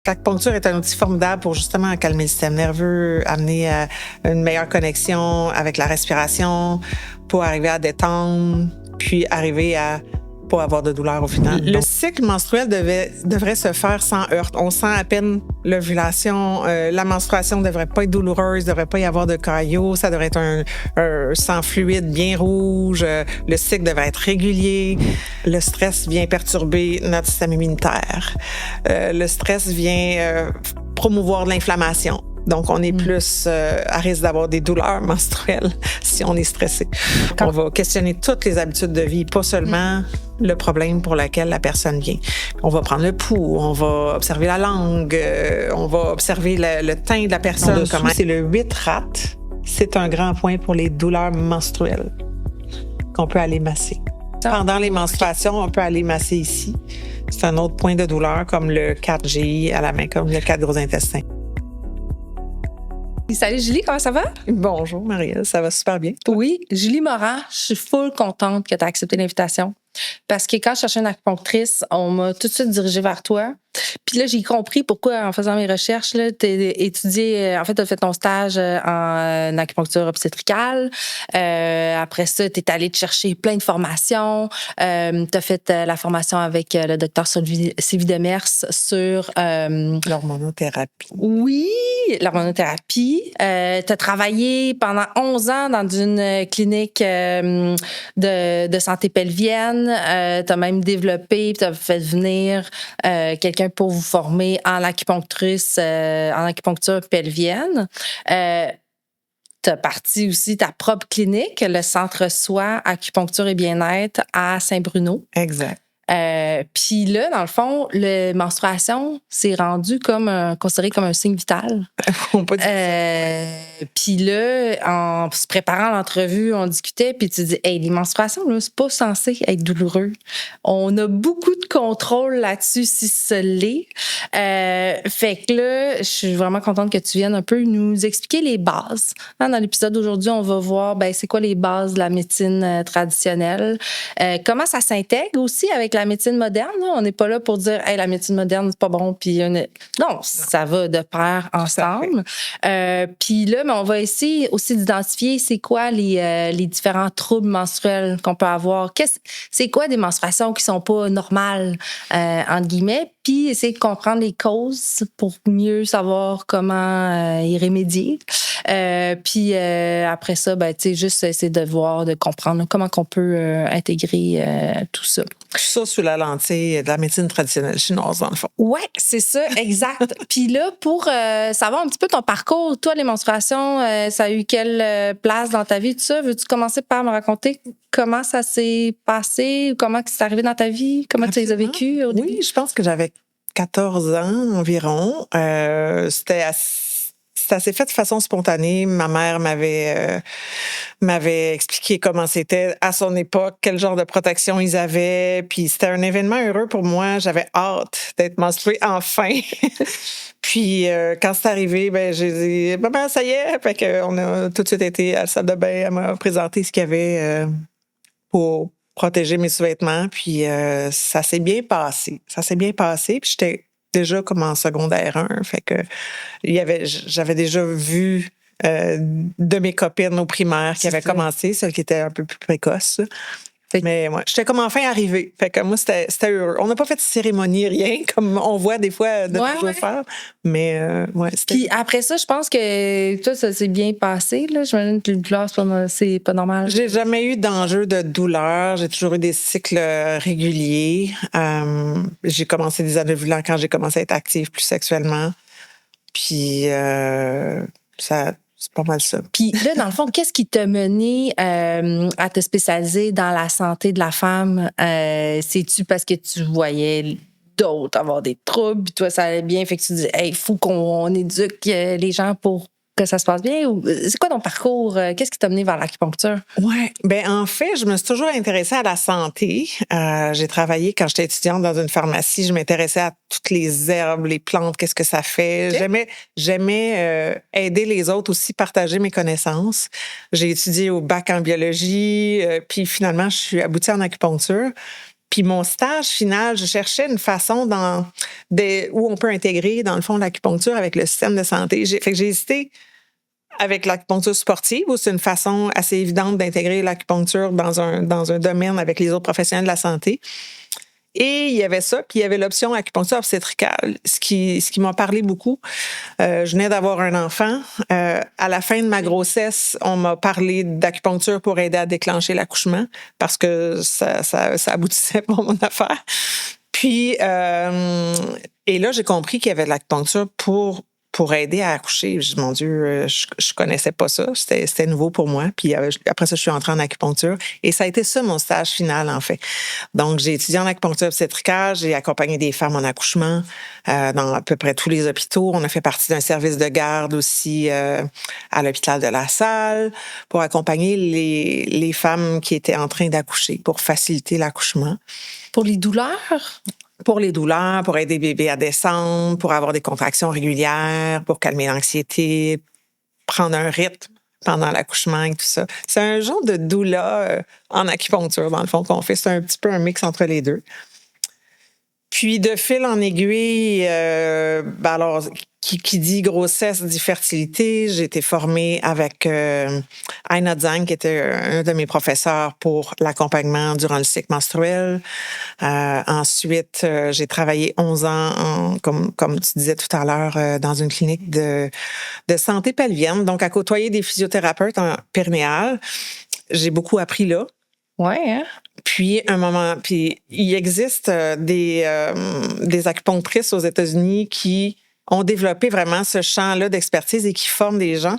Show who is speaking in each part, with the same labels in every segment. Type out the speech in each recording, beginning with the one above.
Speaker 1: L'acupuncture est un outil formidable pour justement calmer le système nerveux, amener à une meilleure connexion avec la respiration, pour arriver à détendre, puis arriver à pas avoir de douleur au final. Le cycle menstruel devrait se faire sans heurte. On sent à peine l'ovulation. La menstruation ne devrait pas être douloureuse, ne devrait pas y avoir de caillots. Ça devrait être un sang fluide bien rouge. Le cycle devrait être régulier. Le stress vient perturber notre système immunitaire. Le stress vient promouvoir de l'inflammation. Donc, on est plus à risque d'avoir des douleurs menstruelles si on est stressé. On va questionner toutes les habitudes de vie, pas seulement le problème pour lequel la personne vient. On va prendre le pouls, on va observer la langue, on va observer le teint de la personne. C'est le 8 rat. C'est un grand point pour les douleurs menstruelles qu'on peut aller masser. Pendant les menstruations, on peut aller masser ici. C'est un autre point de douleur comme le 4G à la main, comme le 4 gros intestins.
Speaker 2: Salut Julie, comment ça va?
Speaker 1: Bonjour Marielle, ça va super bien. Toi?
Speaker 2: Oui, Julie Morin, je suis full contente que tu aies accepté l'invitation. Parce que quand je cherchais une acupunctrice, on m'a tout de suite dirigée vers toi. Puis là, j'ai compris pourquoi, en faisant mes recherches, tu as étudié, en fait, tu as fait ton stage en acupuncture obstétricale. Après ça, tu es allée te chercher plein de formations. Tu as fait la formation avec le docteur Sylvie Demers sur...
Speaker 1: l'hormonothérapie.
Speaker 2: Oui, l'hormonothérapie. Tu as travaillé pendant 11 ans dans une clinique de santé pelvienne. Tu as même développé, tu as fait venir quelqu'un pour vous former en acupunctrice, en acupuncture pelvienne. Tu as parti aussi ta propre clinique, le Centre Soi Acupuncture et Bien-être à Saint-Bruno.
Speaker 1: Exact.
Speaker 2: Puis là, dans le fond, la menstruation, c'est rendu considéré comme un signe vital.
Speaker 1: On peut dire ça.
Speaker 2: Puis là, en se préparant à l'entrevue, on discutait, puis tu dis, hey, les menstruations, là, c'est pas censé être douloureux. On a beaucoup de contrôle là-dessus si ce l'est. Fait que là, je suis vraiment contente que tu viennes un peu nous expliquer les bases. Dans l'épisode d'aujourd'hui, on va voir, c'est quoi les bases de la médecine traditionnelle, comment ça s'intègre aussi avec la médecine moderne. Là. On n'est pas là pour dire hey, la médecine moderne, c'est pas bon. Puis non, ça va de pair ensemble. Puis là, on va essayer aussi d'identifier c'est quoi les différents troubles menstruels qu'on peut avoir. C'est quoi des menstruations qui sont pas normales, entre guillemets. Puis essayer de comprendre les causes pour mieux savoir comment y remédier. Puis après ça, juste essayer de voir, de comprendre comment qu'on peut intégrer tout ça.
Speaker 1: Ça sous la lentille de la médecine traditionnelle chinoise, dans le fond.
Speaker 2: Ouais, c'est ça, exact. Puis là, pour savoir un petit peu ton parcours, toi, les menstruations, ça a eu quelle place dans ta vie, tout ça? Veux-tu commencer par me raconter comment ça s'est passé, comment c'est arrivé dans ta vie, comment tu les as vécues au début?
Speaker 1: Oui, je pense que j'avais 14 ans environ. Ça s'est fait de façon spontanée. Ma mère m'avait expliqué comment c'était à son époque, quel genre de protection ils avaient. Puis c'était un événement heureux pour moi. J'avais hâte d'être menstruée enfin. Puis quand c'est arrivé, j'ai dit maman, ça y est. Fait qu'on a tout de suite été à la salle de bain. Elle m'a présenté ce qu'il y avait pour protéger mes sous-vêtements. Puis ça s'est bien passé. Puis j'étais déjà comme en secondaire 1. Fait que j'avais déjà vu de mes copines au primaire qui avaient commencé, celles qui étaient un peu plus précoces. Mais ouais, j'étais comme enfin arrivée. Fait que moi, c'était heureux. On n'a pas fait de cérémonie, rien, comme on voit des fois de toujours faire. Mais c'était...
Speaker 2: Puis après ça, je pense que toi, ça s'est bien passé. Là. J'imagine que les douleurs, c'est pas normal.
Speaker 1: J'ai jamais eu d'enjeu de douleur. J'ai toujours eu des cycles réguliers. J'ai commencé des anovulants quand j'ai commencé à être active plus sexuellement. Puis c'est pas mal ça.
Speaker 2: Puis là, dans le fond, qu'est-ce qui t'a mené à te spécialiser dans la santé de la femme? C'est-tu parce que tu voyais d'autres avoir des troubles, puis toi, ça allait bien, fait que tu dis, il faut qu'on éduque les gens pour que ça se passe bien? Ou c'est quoi ton parcours? Qu'est-ce qui t'a mené vers l'acupuncture?
Speaker 1: Ouais, en fait, je me suis toujours intéressée à la santé. J'ai travaillé quand j'étais étudiante dans une pharmacie. Je m'intéressais à toutes les herbes, les plantes, qu'est-ce que ça fait. Okay. J'aimais aider les autres aussi, partager mes connaissances. J'ai étudié au bac en biologie, puis finalement, je suis aboutie en acupuncture. Puis mon stage final, je cherchais une façon où on peut intégrer, dans le fond, l'acupuncture avec le système de santé. Fait que j'ai hésité avec l'acupuncture sportive, où c'est une façon assez évidente d'intégrer l'acupuncture dans un domaine avec les autres professionnels de la santé. Et il y avait ça, puis il y avait l'option acupuncture obstétricale, ce qui m'a parlé beaucoup. Je venais d'avoir un enfant. À la fin de ma grossesse, on m'a parlé d'acupuncture pour aider à déclencher l'accouchement parce que ça aboutissait pour mon affaire. Puis, et là, j'ai compris qu'il y avait de l'acupuncture pour aider à accoucher. Je dis, mon Dieu, je connaissais pas ça. C'était nouveau pour moi. Puis après ça, je suis entrée en acupuncture. Et ça a été ça, mon stage final, en fait. Donc, j'ai étudié en acupuncture obstétricale. J'ai accompagné des femmes en accouchement dans à peu près tous les hôpitaux. On a fait partie d'un service de garde aussi à l'hôpital de La Salle pour accompagner les femmes qui étaient en train d'accoucher, pour faciliter l'accouchement.
Speaker 2: Pour les douleurs?
Speaker 1: Pour les douleurs, pour aider bébé à descendre, pour avoir des contractions régulières, pour calmer l'anxiété, prendre un rythme pendant l'accouchement et tout ça. C'est un genre de doula en acupuncture, dans le fond, qu'on fait. C'est un petit peu un mix entre les deux. Puis, de fil en aiguille, alors, qui dit grossesse, dit fertilité. J'ai été formée avec Aina Zhang, qui était un de mes professeurs pour l'accompagnement durant le cycle menstruel. Ensuite, j'ai travaillé 11 ans, comme tu disais tout à l'heure, dans une clinique de santé pelvienne, donc à côtoyer des physiothérapeutes en périnéale. J'ai beaucoup appris là.
Speaker 2: Ouais, hein?
Speaker 1: Puis, il existe des acupunctrices aux États-Unis qui ont développé vraiment ce champ-là d'expertise et qui forment des gens.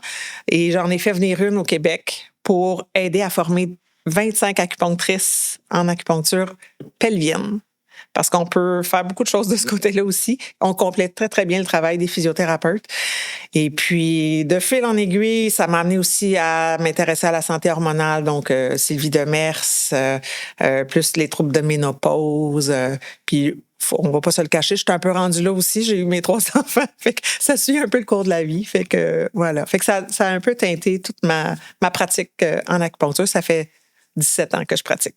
Speaker 1: Et j'en ai fait venir une au Québec pour aider à former 25 acupunctrices en acupuncture pelvienne. Parce qu'on peut faire beaucoup de choses de ce côté-là aussi. On complète très, très bien le travail des physiothérapeutes. Et puis, de fil en aiguille, ça m'a amené aussi à m'intéresser à la santé hormonale. Donc, Sylvie Demers, plus les troubles de ménopause. Puis, on va pas se le cacher, je suis un peu rendue là aussi. J'ai eu mes 3 enfants. Fait que ça suit un peu le cours de la vie. Fait que, voilà. Fait que ça a un peu teinté toute ma pratique en acupuncture. Ça fait 17 ans que je pratique.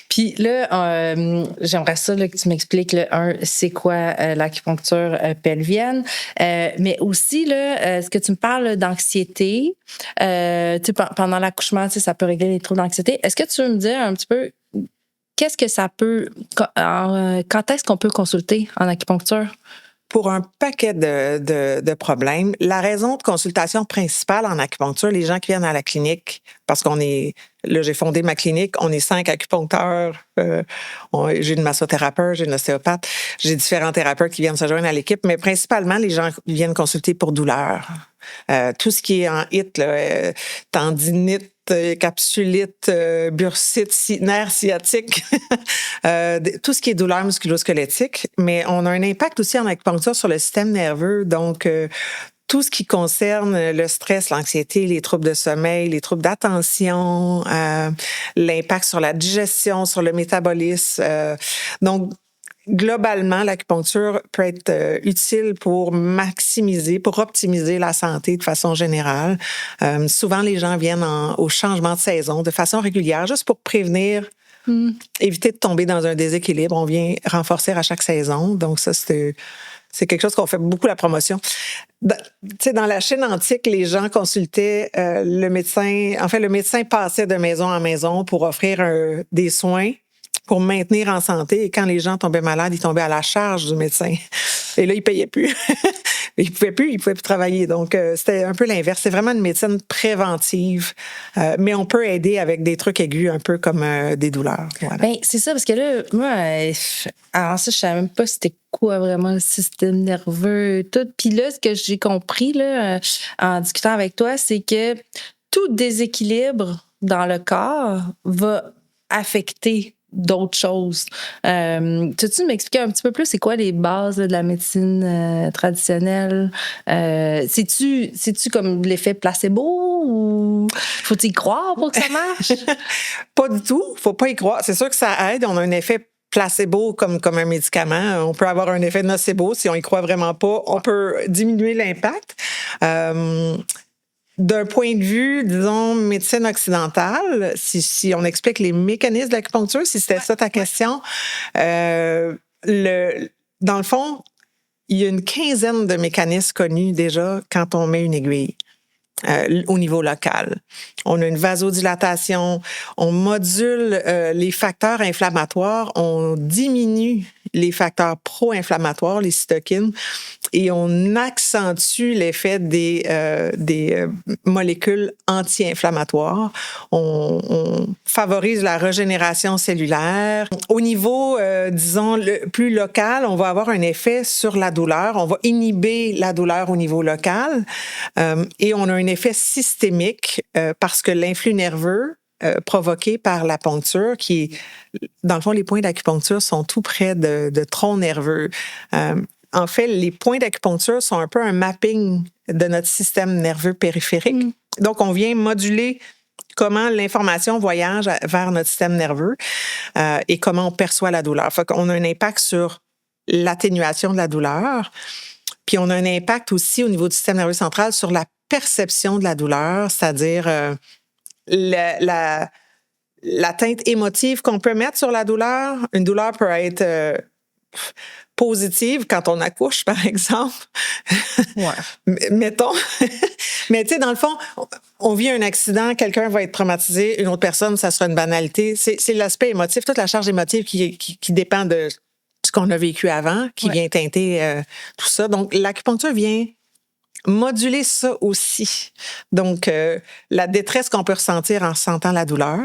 Speaker 2: Puis là, j'aimerais ça là, que tu m'expliques, c'est quoi l'acupuncture pelvienne. Mais aussi, là, est-ce que tu me parles d'anxiété? Pendant l'accouchement, ça peut régler les troubles d'anxiété. Est-ce que tu veux me dire un petit peu qu'est-ce que ça peut... Quand est-ce qu'on peut consulter en acupuncture?
Speaker 1: Pour un paquet de problèmes. La raison de consultation principale en acupuncture, les gens qui viennent à la clinique, parce là, j'ai fondé ma clinique, on est 5 acupuncteurs, j'ai une massothérapeute, j'ai une ostéopathe, j'ai différents thérapeutes qui viennent se joindre à l'équipe, mais principalement, les gens viennent consulter pour douleur. Tout ce qui est en HIT, là, tendinite, capsulite, bursite, nerf sciatique, tout ce qui est douleur musculo-squelettique. Mais on a un impact aussi en acupuncture sur le système nerveux. Donc, tout ce qui concerne le stress, l'anxiété, les troubles de sommeil, les troubles d'attention, l'impact sur la digestion, sur le métabolisme. Donc, globalement, l'acupuncture peut être utile pour optimiser la santé de façon générale. Souvent, les gens viennent au changement de saison de façon régulière, juste pour prévenir, éviter de tomber dans un déséquilibre. On vient renforcer à chaque saison. Donc, ça, c'est quelque chose qu'on fait beaucoup la promotion. Dans la Chine antique, les gens consultaient le médecin. En fait, le médecin passait de maison en maison pour offrir des soins pour maintenir en santé. Et quand les gens tombaient malades, ils tombaient à la charge du médecin. Et là, ils payaient plus. Ils pouvaient plus travailler. Donc, c'était un peu l'inverse. C'est vraiment une médecine préventive. Mais on peut aider avec des trucs aigus, un peu comme des douleurs. Voilà.
Speaker 2: Ben, c'est ça, parce que là, moi, avant ça, je savais même pas c'était quoi vraiment le système nerveux et tout. Puis là, ce que j'ai compris là, en discutant avec toi, c'est que tout déséquilibre dans le corps va affecter d'autres choses. Tu m'expliquer un petit peu plus c'est quoi les bases là, de la médecine traditionnelle? C'est-tu comme l'effet placebo ou faut-il y croire pour que ça marche?
Speaker 1: Pas du tout. Faut pas y croire. C'est sûr que ça aide. On a un effet placebo comme un médicament. On peut avoir un effet nocebo si on y croit vraiment pas. On peut diminuer l'impact. d'un point de vue, disons, médecine occidentale, si on explique les mécanismes de l'acupuncture, si c'était ça ta question, dans le fond, il y a une quinzaine de mécanismes connus déjà quand on met une aiguille. Au niveau local. On a une vasodilatation, on module les facteurs inflammatoires, on diminue les facteurs pro-inflammatoires, les cytokines, et on accentue l'effet des molécules anti-inflammatoires. On favorise la régénération cellulaire. Au niveau, disons, plus local, on va avoir un effet sur la douleur. On va inhiber la douleur au niveau local et on a un effet systémique parce que l'influx nerveux provoqué par la poncture, qui est, dans le fond, les points d'acupuncture sont tout près de troncs nerveux. En fait, les points d'acupuncture sont un peu un mapping de notre système nerveux périphérique. Donc, on vient moduler comment l'information voyage vers notre système nerveux et comment on perçoit la douleur. Fait qu'on a un impact sur l'atténuation de la douleur, puis on a un impact aussi au niveau du système nerveux central sur la perception de la douleur, c'est-à-dire la teinte émotive qu'on peut mettre sur la douleur. Une douleur peut être positive quand on accouche, par exemple. Ouais. Mettons. Mais tu sais, dans le fond, on vit un accident, quelqu'un va être traumatisé, une autre personne, ça sera une banalité. C'est l'aspect émotif, toute la charge émotive qui dépend de ce qu'on a vécu avant, qui vient teinter tout ça. Donc, l'acupuncture vient moduler ça aussi. Donc, la détresse qu'on peut ressentir en sentant la douleur.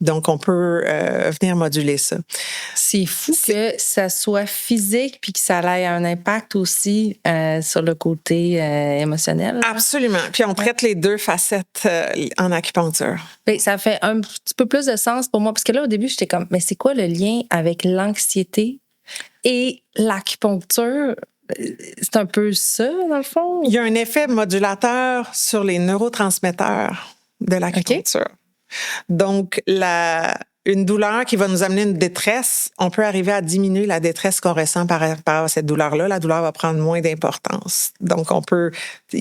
Speaker 1: Donc, on peut venir moduler ça.
Speaker 2: C'est fou que ça soit physique puis que ça ait un impact aussi sur le côté émotionnel.
Speaker 1: Absolument. Puis, on traite les deux facettes en acupuncture.
Speaker 2: Bien, ça fait un petit peu plus de sens pour moi parce que là, au début, j'étais comme, mais c'est quoi le lien avec l'anxiété et l'acupuncture? C'est un peu ça, dans le fond?
Speaker 1: Il y a un effet modulateur sur les neurotransmetteurs de l'acupuncture. Okay. Donc, une douleur qui va nous amener une détresse, on peut arriver à diminuer la détresse qu'on ressent par cette douleur-là. La douleur va prendre moins d'importance. Donc,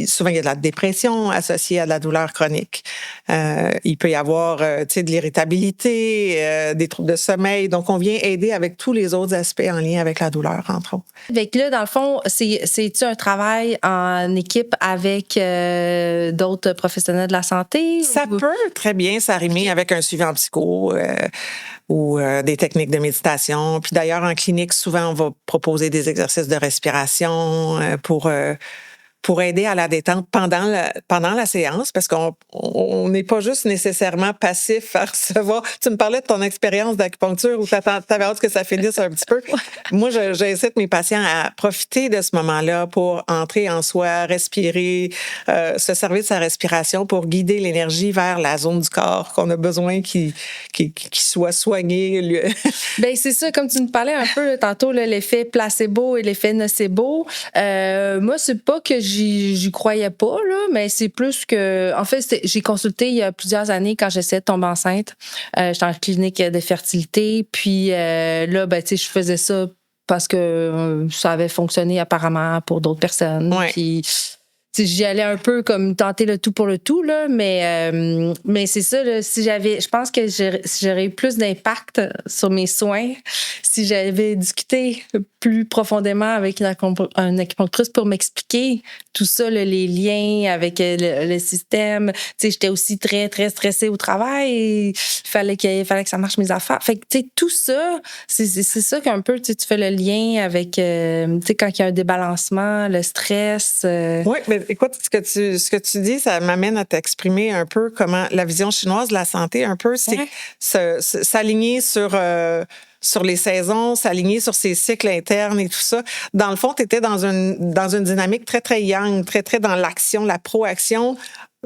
Speaker 1: souvent, il y a de la dépression associée à de la douleur chronique. Il peut y avoir, de l'irritabilité, des troubles de sommeil. Donc, on vient aider avec tous les autres aspects en lien avec la douleur, entre autres.
Speaker 2: Avec là, dans le fond, c'est-tu un travail en équipe avec d'autres professionnels de la santé?
Speaker 1: Ça peut très bien s'arrimer avec un suivi en psycho ou des techniques de méditation. Puis d'ailleurs, en clinique, souvent, on va proposer des exercices de respiration pour aider à la détente pendant la séance, parce qu'on n'est pas juste nécessairement passif à recevoir. Tu me parlais de ton expérience d'acupuncture où tu avais hâte que ça finisse un petit peu. Moi, j'incite mes patients à profiter de ce moment-là pour entrer en soi, respirer, se servir de sa respiration pour guider l'énergie vers la zone du corps qu'on a besoin qui soit soignée.
Speaker 2: Bien, c'est ça, comme tu nous parlais un peu tantôt, là, l'effet placebo et l'effet nocebo. Moi, c'est pas que j'y croyais pas, là, mais c'est plus que... En fait, j'ai consulté il y a plusieurs années quand j'essayais de tomber enceinte. J'étais en clinique de fertilité. Puis là, ben, tu sais, je faisais ça parce que ça avait fonctionné apparemment pour d'autres personnes.
Speaker 1: Ouais.
Speaker 2: Puis... j'y allais un peu comme tenter le tout pour le tout, là, mais c'est ça, là, je pense que j'aurais eu plus d'impact sur mes soins si j'avais discuté plus profondément avec un acupuncturiste pour m'expliquer tout ça, là, les liens avec le système. Tu sais, j'étais aussi très, très stressée au travail. Il fallait que ça marche mes affaires. Fait que, tu sais, tout ça, c'est ça qu'un peu, tu fais le lien avec, tu sais, quand il y a un débalancement, le stress.
Speaker 1: Oui, mais écoute, ce que tu dis, ça m'amène à t'exprimer un peu comment la vision chinoise de la santé, un peu, c'est s'aligner sur les saisons, s'aligner sur ses cycles internes et tout ça. Dans le fond, tu étais dans une dynamique très, très yang, très, très dans l'action, la proaction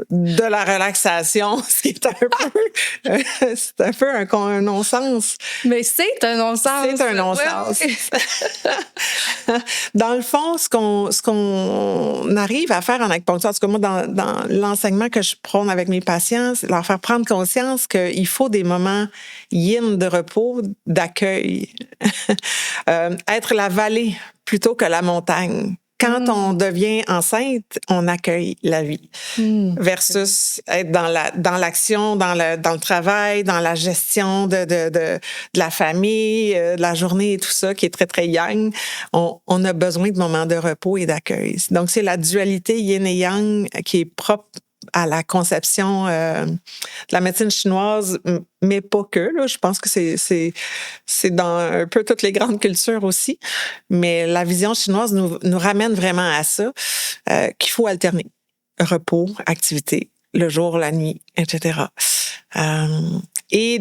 Speaker 1: de la relaxation, ce qui est un peu un non-sens.
Speaker 2: Mais c'est un non-sens.
Speaker 1: C'est un non-sens. Ouais. Dans le fond, ce qu'on arrive à faire en acupuncture, en tout cas moi, dans l'enseignement que je prône avec mes patients, c'est leur faire prendre conscience qu'il faut des moments yin de repos, d'accueil. Être la vallée plutôt que la montagne. Quand on devient enceinte, on accueille la vie. Versus être dans l'action, dans le travail, dans la gestion de la famille, de la journée et tout ça, qui est très, très yang. On a besoin de moments de repos et d'accueil. Donc, c'est la dualité yin et yang qui est propre à la conception de la médecine chinoise, mais pas que. Là. Je pense que c'est dans un peu toutes les grandes cultures aussi. Mais la vision chinoise nous ramène vraiment à ça, qu'il faut alterner. Repos, activité, le jour, la nuit, etc. Et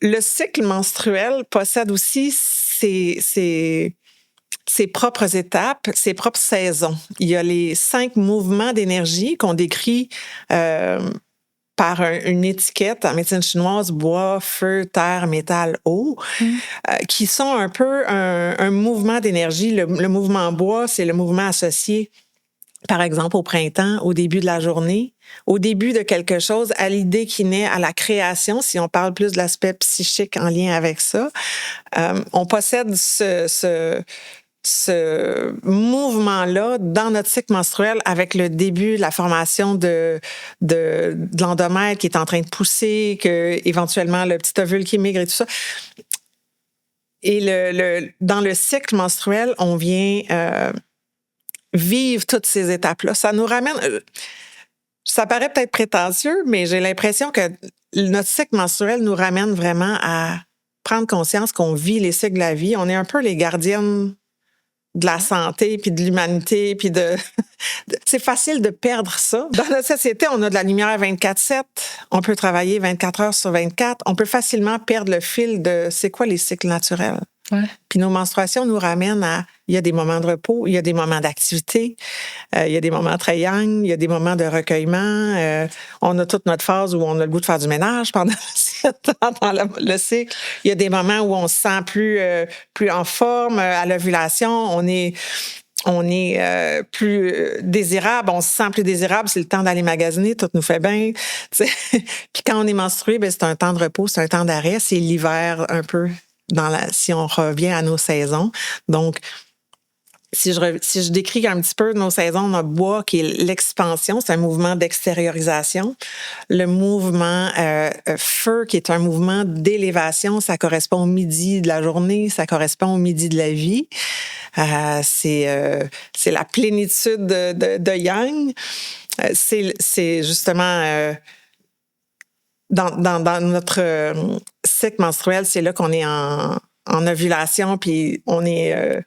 Speaker 1: le cycle menstruel possède aussi ses propres étapes, ses propres saisons. Il y a les 5 mouvements d'énergie qu'on décrit par une étiquette en médecine chinoise, bois, feu, terre, métal, eau, qui sont un peu un mouvement d'énergie. Le mouvement bois, c'est le mouvement associé, par exemple, au printemps, au début de la journée, au début de quelque chose, à l'idée qui naît à la création, si on parle plus de l'aspect psychique en lien avec ça. On possède ce mouvement-là dans notre cycle menstruel avec le début, la formation de l'endomètre qui est en train de pousser, que éventuellement le petit ovule qui migre et tout ça. Et dans le cycle menstruel, on vient vivre toutes ces étapes-là. Ça nous ramène... ça paraît peut-être prétentieux, mais j'ai l'impression que notre cycle menstruel nous ramène vraiment à prendre conscience qu'on vit les cycles de la vie. On est un peu les gardiennes de la santé, puis de l'humanité, puis c'est facile de perdre ça. Dans notre société, on a de la lumière 24/7. On peut travailler 24 heures sur 24. On peut facilement perdre le fil de c'est quoi les cycles naturels.
Speaker 2: Ouais.
Speaker 1: Puis nos menstruations nous ramènent à... Il y a des moments de repos, il y a des moments d'activité, il y a des moments très yang, il y a des moments de recueillement. On a toute notre phase où on a le goût de faire du ménage pendant le cycle. Il y a des moments où on se sent plus en forme. À l'ovulation, on est plus désirable, on se sent plus désirable, c'est le temps d'aller magasiner, tout nous fait bien. Puis quand on est menstrué, ben c'est un temps de repos, c'est un temps d'arrêt, c'est l'hiver un peu si on revient à nos saisons. Donc, si je décris un petit peu nos saisons, on a bois qui est l'expansion, c'est un mouvement d'extériorisation. Le mouvement feu qui est un mouvement d'élévation, ça correspond au midi de la journée, ça correspond au midi de la vie. C'est la plénitude de yang. C'est justement dans notre cycle menstruel, c'est là qu'on est en ovulation, puis on est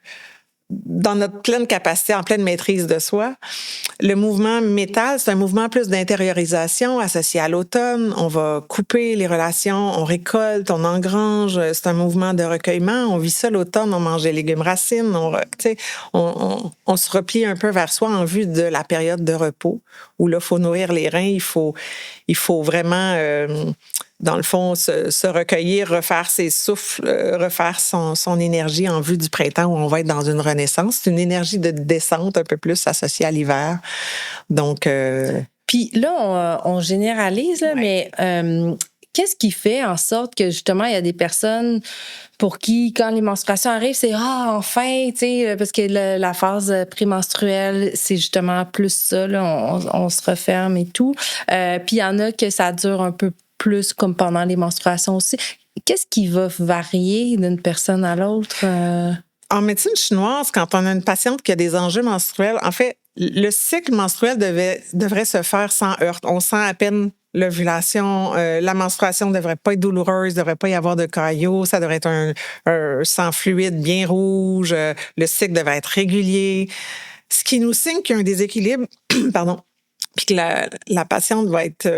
Speaker 1: dans notre pleine capacité, en pleine maîtrise de soi. Le mouvement métal, c'est un mouvement plus d'intériorisation associé à l'automne. On va couper les relations, on récolte, on engrange. C'est un mouvement de recueillement. On vit ça l'automne, on mange des légumes racines. On se replie un peu vers soi en vue de la période de repos où là, il faut nourrir les reins. Il faut vraiment... dans le fond, se recueillir, refaire ses souffles, refaire son énergie en vue du printemps où on va être dans une renaissance. C'est une énergie de descente un peu plus associée à l'hiver. Donc...
Speaker 2: Puis là, on généralise, là, ouais. Mais qu'est-ce qui fait en sorte que, justement, il y a des personnes pour qui, quand les menstruations arrivent, c'est « Ah, enfin! » tu sais, parce que la phase prémenstruelle, c'est justement plus ça, là, on se referme et tout. Puis il y en a que ça dure un peu plus comme pendant les menstruations aussi. Qu'est-ce qui va varier d'une personne à l'autre?
Speaker 1: En médecine chinoise, quand on a une patiente qui a des enjeux menstruels, en fait, le cycle menstruel devrait se faire sans heurte. On sent à peine l'ovulation. La menstruation ne devrait pas être douloureuse, il ne devrait pas y avoir de caillots. Ça devrait être un sang fluide bien rouge. Le cycle devrait être régulier. Ce qui nous signe qu'il y a un déséquilibre, pardon, puis que la patiente va être...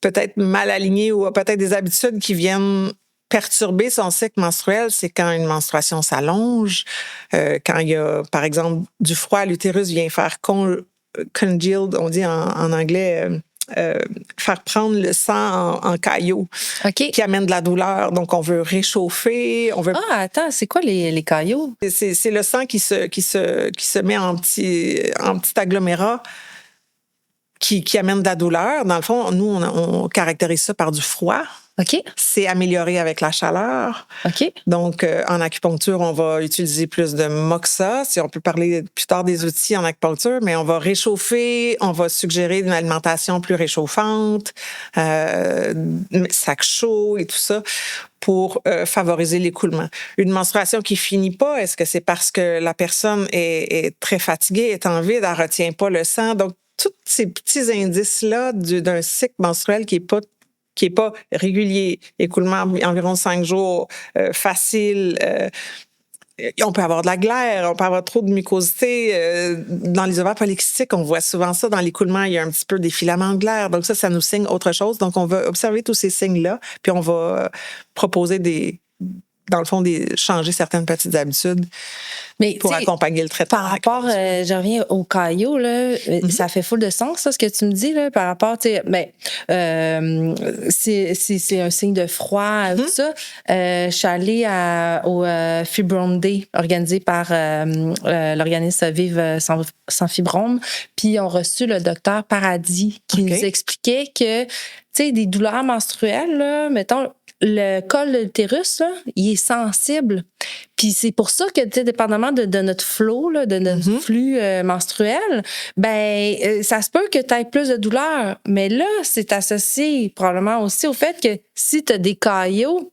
Speaker 1: peut-être mal alignée ou a peut-être des habitudes qui viennent perturber son cycle menstruel, c'est quand une menstruation s'allonge, quand il y a, par exemple, du froid, l'utérus vient faire congealed, on dit en anglais, faire prendre le sang en caillots,
Speaker 2: okay.
Speaker 1: Qui amène de la douleur. Donc, on veut réchauffer.
Speaker 2: Ah, attends, c'est quoi les caillots?
Speaker 1: C'est le sang qui se met en petit agglomérat qui amène de la douleur. Dans le fond, nous, on caractérise ça par du froid.
Speaker 2: OK.
Speaker 1: C'est amélioré avec la chaleur.
Speaker 2: OK.
Speaker 1: Donc, en acupuncture, on va utiliser plus de moxa. Si on peut parler plus tard des outils en acupuncture, mais on va réchauffer, on va suggérer une alimentation plus réchauffante, sac chaud et tout ça pour favoriser l'écoulement. Une menstruation qui finit pas, est-ce que c'est parce que la personne est très fatiguée, est en vide, elle retient pas le sang? Donc, tous ces petits indices-là d'un cycle menstruel qui est pas régulier, écoulement environ 5 jours, facile. On peut avoir de la glaire, on peut avoir trop de mucosité. Dans les ovaires polykystiques, on voit souvent ça. Dans l'écoulement, il y a un petit peu des filaments de glaire. Donc ça nous signe autre chose. Donc on va observer tous ces signes-là, puis on va proposer dans le fond, changer certaines petites habitudes pour accompagner le traitement.
Speaker 2: Par rapport, je reviens au caillot, là, ça fait full de sens, ça, ce que tu me dis, là, par rapport, c'est un signe de froid, tout ça. Je suis allée au Fibrome Day, organisé par l'organisme Vive sans fibrome, puis on reçu le docteur Paradis, qui nous expliquait que, tu sais, des douleurs menstruelles, là, mettons, le col de l'utérus, là, il est sensible. Puis c'est pour ça que, tu sais, dépendamment de notre flow, là, de notre flux menstruel, ça se peut que tu aies plus de douleur. Mais là, c'est associé probablement aussi au fait que si tu as des caillots,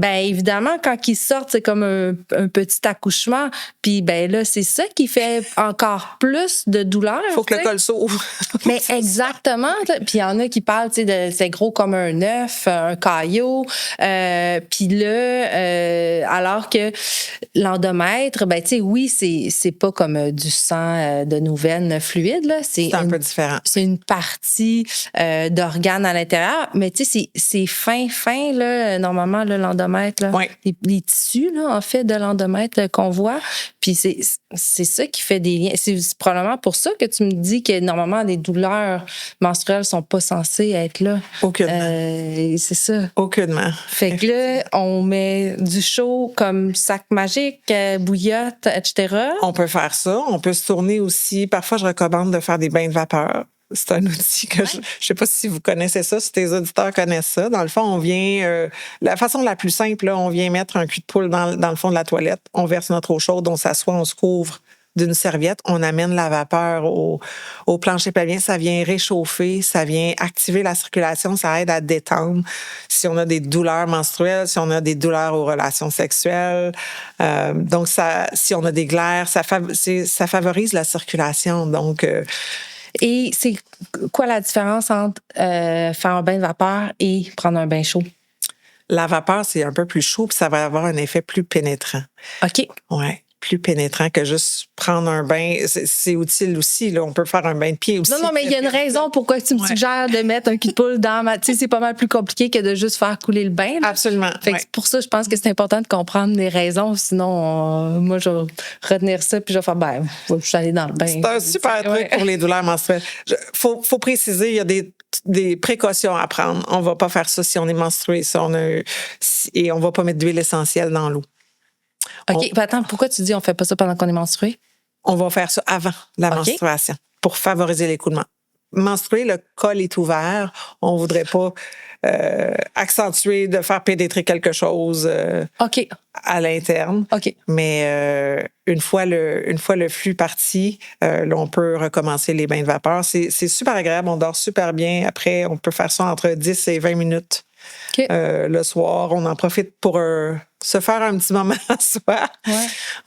Speaker 2: évidemment, quand ils sortent, c'est comme un petit accouchement. Puis, là, c'est ça qui fait encore plus de douleur.
Speaker 1: Il faut que le col s'ouvre.
Speaker 2: Mais exactement. Puis, il y en a qui parlent, tu sais, c'est gros comme un œuf, un caillot. Puis là, alors que l'endomètre, tu sais, oui, c'est pas comme du sang de nos veines fluides, là.
Speaker 1: C'est un peu différent.
Speaker 2: C'est une partie d'organes à l'intérieur. Mais, tu sais, c'est fin, là, normalement, là, l'endomètre, là, les tissus, là, en fait, de l'endomètre qu'on voit. Puis c'est ça qui fait des liens. C'est probablement pour ça que tu me dis que normalement, les douleurs menstruelles sont pas censées être là.
Speaker 1: Aucunement.
Speaker 2: C'est ça.
Speaker 1: Aucunement.
Speaker 2: Fait que là, on met du chaud comme sac magique, bouillotte, etc.
Speaker 1: On peut faire ça. On peut se tourner aussi. Parfois, je recommande de faire des bains de vapeur. C'est un outil que je sais pas si vous connaissez ça, si tes auditeurs connaissent ça. Dans le fond, on vient, la façon la plus simple, là, on vient mettre un cul de poule dans le fond de la toilette. On verse notre eau chaude, on s'assoit, on se couvre d'une serviette. On amène la vapeur au plancher pelvien. Ça vient réchauffer, ça vient activer la circulation, ça aide à détendre. Si on a des douleurs menstruelles, si on a des douleurs aux relations sexuelles. Donc, si on a des glaires, ça favorise la circulation. Donc,
Speaker 2: et c'est quoi la différence entre faire un bain de vapeur et prendre un bain chaud?
Speaker 1: La vapeur, c'est un peu plus chaud, puis ça va avoir un effet plus pénétrant.
Speaker 2: OK.
Speaker 1: Ouais, plus pénétrant que juste prendre un bain. C'est utile aussi, là. On peut faire un bain de pied aussi.
Speaker 2: Non, mais il y a une raison pourquoi tu me suggères de mettre un cul de poule dans ma... Tu sais, c'est pas mal plus compliqué que de juste faire couler le bain, là.
Speaker 1: Absolument.
Speaker 2: Fait que pour ça, je pense que c'est important de comprendre les raisons. Sinon, moi, je vais retenir ça puis je vais faire, je suis allée dans le bain.
Speaker 1: C'est un super truc pour les douleurs menstruelles. Faut préciser, il y a des précautions à prendre. On va pas faire ça si on est menstrué, et on va pas mettre d'huile essentielle dans l'eau.
Speaker 2: OK. Attends, pourquoi tu dis on fait pas ça pendant qu'on est menstrué?
Speaker 1: On va faire ça avant la menstruation pour favoriser l'écoulement. Menstruer, le col est ouvert. On voudrait pas accentuer de faire pénétrer quelque chose à l'interne.
Speaker 2: OK.
Speaker 1: Mais une fois le flux parti, là, on peut recommencer les bains de vapeur. C'est super agréable. On dort super bien. Après, on peut faire ça entre 10 et 20 minutes. Le soir, on en profite pour se faire un petit moment à soi.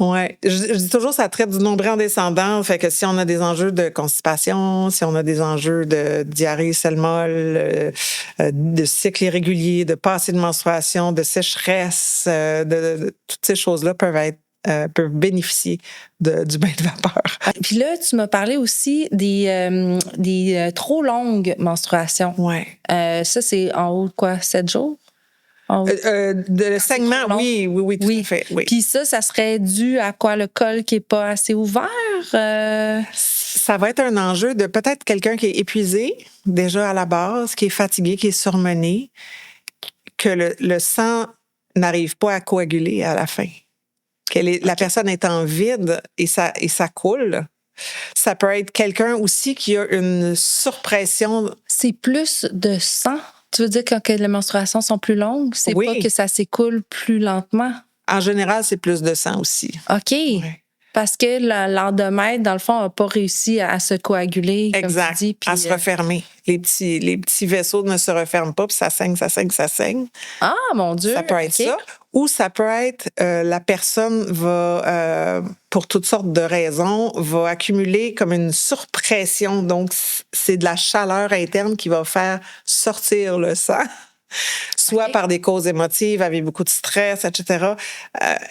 Speaker 1: Ouais. Je dis toujours, ça traite du nombril en descendant. Fait que si on a des enjeux de constipation, si on a des enjeux de diarrhée, selle molle, de cycle irrégulier, de passé de menstruation, de sécheresse, de toutes ces choses-là peuvent bénéficier du bain de vapeur.
Speaker 2: Puis là, tu m'as parlé aussi des trop longues menstruations.
Speaker 1: Ouais.
Speaker 2: Ça, c'est en haut de quoi? 7 jours?
Speaker 1: Le saignement, oui, tout à fait. Oui.
Speaker 2: Puis ça serait dû à quoi? Le col qui n'est pas assez ouvert?
Speaker 1: Ça va être un enjeu de peut-être quelqu'un qui est épuisé déjà à la base, qui est fatigué, qui est surmené, que le sang n'arrive pas à coaguler à la fin. La personne est en vide et ça coule. Ça peut être quelqu'un aussi qui a une surpression.
Speaker 2: C'est plus de sang Tu veux dire quand que les menstruations sont plus longues? C'est
Speaker 1: Oui.
Speaker 2: pas que ça s'écoule plus lentement?
Speaker 1: En général, c'est plus de sang aussi.
Speaker 2: OK.
Speaker 1: Ouais.
Speaker 2: Parce que l'endomètre, dans le fond, n'a pas réussi à se coaguler,
Speaker 1: Exact.
Speaker 2: comme tu dis. Puis,
Speaker 1: à se refermer. Les petits vaisseaux ne se referment pas, puis ça saigne.
Speaker 2: Ah, mon Dieu!
Speaker 1: Ça peut être ça. Ou ça peut être la personne va, pour toutes sortes de raisons, va accumuler comme une surpression. Donc, c'est de la chaleur interne qui va faire sortir le sang. Soit par des causes émotives, avec beaucoup de stress, etc.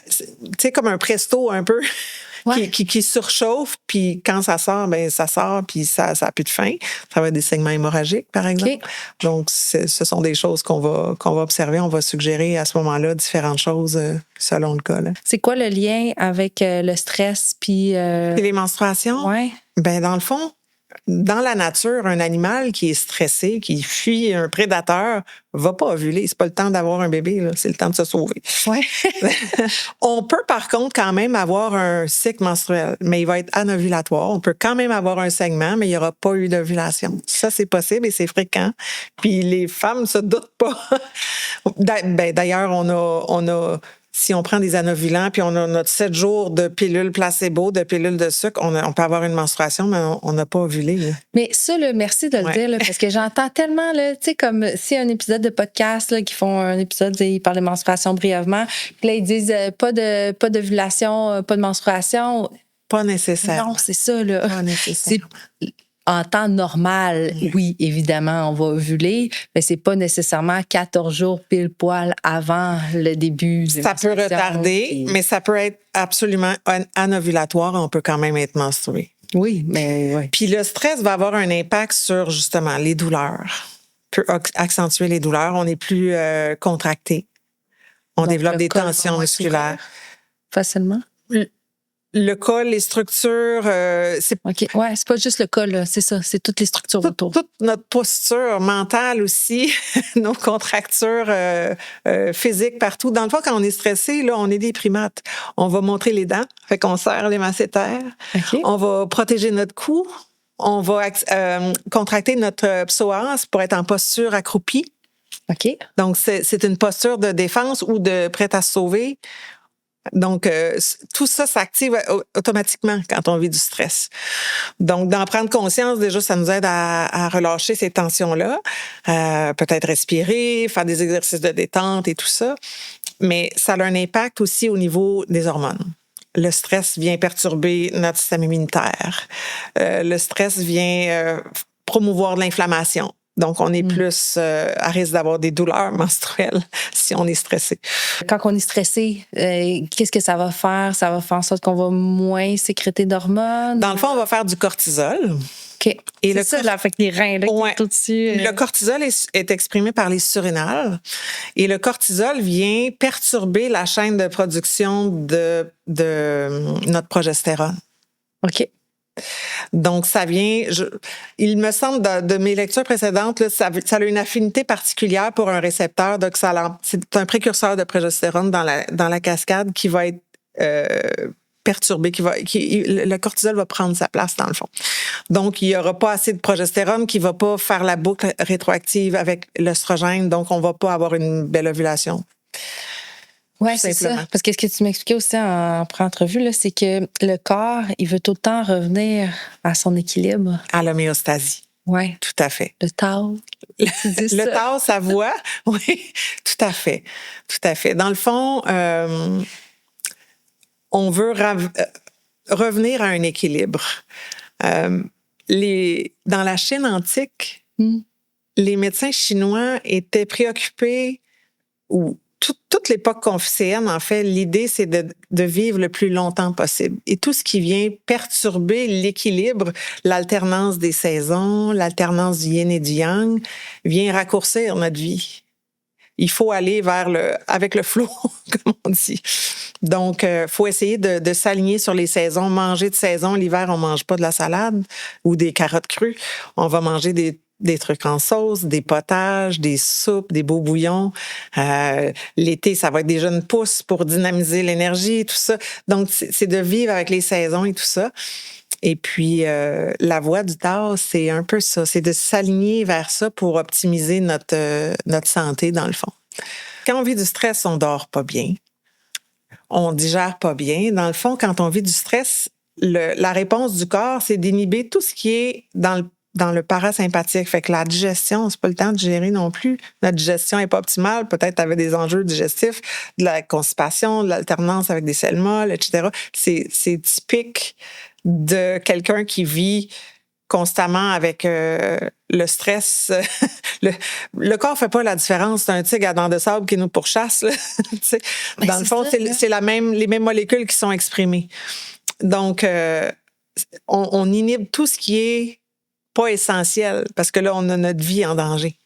Speaker 1: Tu sais, comme un presto un peu.
Speaker 2: Ouais.
Speaker 1: Qui surchauffe, puis quand ça sort, ben ça sort, puis ça a plus de fin. Ça va être des saignements hémorragiques, par exemple.
Speaker 2: OK.
Speaker 1: Donc, ce sont des choses qu'on va observer. On va suggérer à ce moment-là différentes choses selon le cas. Là.
Speaker 2: C'est quoi le lien avec le stress puis...
Speaker 1: Et les menstruations?
Speaker 2: Ouais.
Speaker 1: Ben dans le fond, dans la nature, un animal qui est stressé, qui fuit un prédateur, va pas ovuler. C'est pas le temps d'avoir un bébé, là. C'est le temps de se sauver.
Speaker 2: Ouais.
Speaker 1: On peut, par contre, quand même avoir un cycle menstruel, mais il va être anovulatoire. On peut quand même avoir un saignement, mais il n'y aura pas eu d'ovulation. Ça, c'est possible et c'est fréquent. Puis les femmes ne se doutent pas. D'ailleurs, on a si on prend des anovulants, puis on a notre 7 jours de pilules placebo, de pilules de sucre, on peut avoir une menstruation, mais on n'a pas ovulé. Là.
Speaker 2: Mais ça, là, merci de le dire, là, parce que j'entends tellement, tu sais, comme si un épisode de podcast, là, qui font un épisode, ils parlent de menstruation brièvement, puis là, ils disent pas d'ovulation, pas de menstruation.
Speaker 1: Pas nécessaire.
Speaker 2: Non, c'est ça, là.
Speaker 1: Pas nécessaire.
Speaker 2: En temps normal, oui, évidemment, on va ovuler, mais c'est pas nécessairement 14 jours pile poil avant le début.
Speaker 1: Ça peut retarder, mais ça peut être absolument anovulatoire. On peut quand même être menstrué.
Speaker 2: Oui, mais oui.
Speaker 1: Puis le stress va avoir un impact sur justement les douleurs. Peut accentuer les douleurs. On est plus contracté. On développe des tensions musculaires.
Speaker 2: Facilement.
Speaker 1: Le col, les structures, c'est
Speaker 2: OK. Ouais, c'est pas juste le col, là. C'est ça. C'est toutes les structures autour.
Speaker 1: Toute notre posture mentale aussi, nos contractures physiques partout. Dans le fond, quand on est stressé, là, on est des primates. On va montrer les dents, fait qu'on serre les masséters.
Speaker 2: OK.
Speaker 1: On va protéger notre cou. On va contracter notre psoas pour être en posture accroupie.
Speaker 2: OK.
Speaker 1: Donc, c'est une posture de défense ou de prête à se sauver. Donc, tout ça s'active automatiquement quand on vit du stress. Donc, d'en prendre conscience, déjà, ça nous aide à relâcher ces tensions-là. Peut-être respirer, faire des exercices de détente et tout ça. Mais ça a un impact aussi au niveau des hormones. Le stress vient perturber notre système immunitaire. Le stress vient promouvoir de l'inflammation. Donc, on est plus à risque d'avoir des douleurs menstruelles si on est stressé.
Speaker 2: Quand on est stressé, qu'est-ce que ça va faire? Ça va faire en sorte qu'on va moins sécréter d'hormones?
Speaker 1: Dans le fond, on va faire du cortisol.
Speaker 2: OK. Et c'est ça, là, fait que les reins, là, qui sont au-dessus.
Speaker 1: Le cortisol est exprimé par les surrénales. Et le cortisol vient perturber la chaîne de production de notre progestérone.
Speaker 2: OK.
Speaker 1: Donc, ça vient, il me semble, de mes lectures précédentes, là, ça a une affinité particulière pour un récepteur. Donc, c'est un précurseur de progestérone dans la cascade qui va être perturbé, le cortisol va prendre sa place, dans le fond. Donc, il n'y aura pas assez de progestérone qui ne va pas faire la boucle rétroactive avec l'œstrogène. Donc, on ne va pas avoir une belle ovulation.
Speaker 2: Oui, c'est ça. Parce que ce que tu m'expliquais aussi en pré-entrevue, là, c'est que le corps, il veut tout le temps revenir à son équilibre.
Speaker 1: À l'homéostasie.
Speaker 2: Oui.
Speaker 1: Tout à fait.
Speaker 2: Le Tao.
Speaker 1: Le Tao, sa voix. Oui, tout à fait. Tout à fait. Dans le fond, on veut revenir à un équilibre. Dans la Chine antique, les médecins chinois étaient préoccupés, ou toute l'époque confucéenne, en fait, l'idée, c'est de vivre le plus longtemps possible. Et tout ce qui vient perturber l'équilibre, l'alternance des saisons, l'alternance du yin et du yang, vient raccourcir notre vie. Il faut aller avec le flow, comme on dit. Donc, faut essayer de s'aligner sur les saisons, manger de saison. L'hiver, on mange pas de la salade ou des carottes crues. On va manger des trucs en sauce, des potages, des soupes, des beaux bouillons. L'été, ça va être des jeunes pousses pour dynamiser l'énergie, tout ça. Donc, c'est de vivre avec les saisons et tout ça. Et puis, la voie du Tao, c'est un peu ça. C'est de s'aligner vers ça pour optimiser notre santé, dans le fond. Quand on vit du stress, on dort pas bien. On digère pas bien. Dans le fond, quand on vit du stress, la réponse du corps, c'est d'inhiber tout ce qui est dans le parasympathique. Fait que la digestion, c'est pas le temps de gérer non plus. Notre digestion est pas optimale. Peut-être tu avais des enjeux digestifs, de la constipation, de l'alternance avec des selles molles, etc. C'est typique de quelqu'un qui vit constamment avec le stress. Le corps fait pas la différence. C'est un tigre à dents de sable qui nous pourchasse. Là. Dans le fond, c'est les mêmes molécules qui sont exprimées. Donc, on inhibe tout ce qui est pas essentiel parce que là, on a notre vie en danger.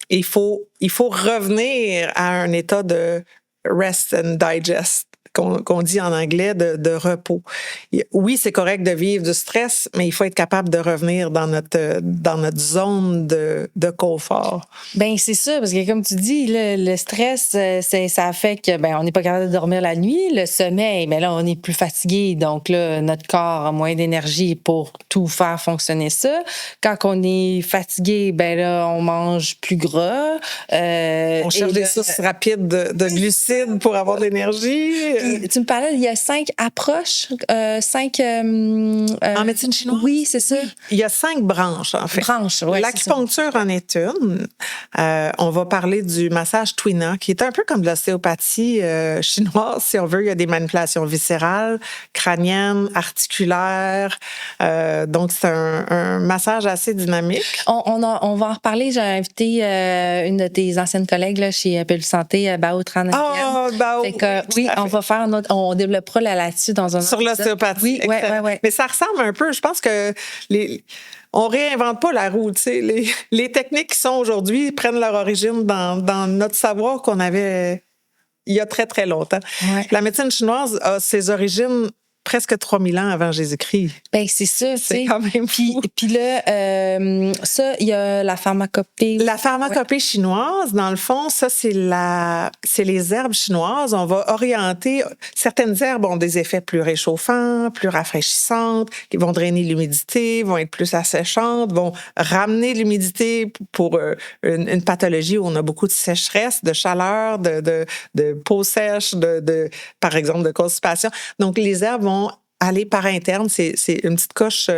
Speaker 1: Il faut revenir à un état de rest and digest, qu'on dit en anglais, de repos. Oui, c'est correct de vivre du stress, mais il faut être capable de revenir dans notre zone de confort.
Speaker 2: Ben c'est ça, parce que comme tu dis, le stress, ça fait que on n'est pas capable de dormir la nuit. Le sommeil, mais là, on est plus fatigué, donc là, notre corps a moins d'énergie pour tout faire fonctionner ça. Quand on est fatigué, là, on mange plus gras.
Speaker 1: On cherche des sources rapides de glucides pour avoir de l'énergie.
Speaker 2: Tu me parlais, il y a 5 approches, 5...
Speaker 1: en médecine chinoise?
Speaker 2: Oui, c'est ça.
Speaker 1: Il y a 5 branches, en fait.
Speaker 2: Ouais,
Speaker 1: l'acupuncture en est une. On va parler du massage Tuina, qui est un peu comme de l'ostéopathie chinoise, si on veut. Il y a des manipulations viscérales, crâniennes, articulaires. Donc, c'est un massage assez dynamique.
Speaker 2: On va en reparler. J'ai invité une de tes anciennes collègues là, chez Pellule Santé, Bao Tran.
Speaker 1: Bao!
Speaker 2: Oui, on va faire on développera là-dessus dans un
Speaker 1: sur l'ostéopathie.
Speaker 2: Oui, ouais.
Speaker 1: Mais ça ressemble un peu. Je pense que on réinvente pas la roue. Tu sais, les techniques qui sont aujourd'hui prennent leur origine dans notre savoir qu'on avait il y a très, très longtemps.
Speaker 2: Ouais.
Speaker 1: La médecine chinoise a ses origines presque 3000 ans avant Jésus-Christ.
Speaker 2: Ben c'est ça,
Speaker 1: c'est quand même fou.
Speaker 2: Puis là, ça, il y a la pharmacopée.
Speaker 1: La pharmacopée chinoise, dans le fond, ça, c'est les herbes chinoises. On va orienter... Certaines herbes ont des effets plus réchauffants, plus rafraîchissantes, qui vont drainer l'humidité, vont être plus asséchantes, vont ramener l'humidité pour une pathologie où on a beaucoup de sécheresse, de chaleur, de peau sèche, par exemple, de constipation. Donc, les herbes vont aller par interne. C'est une petite coche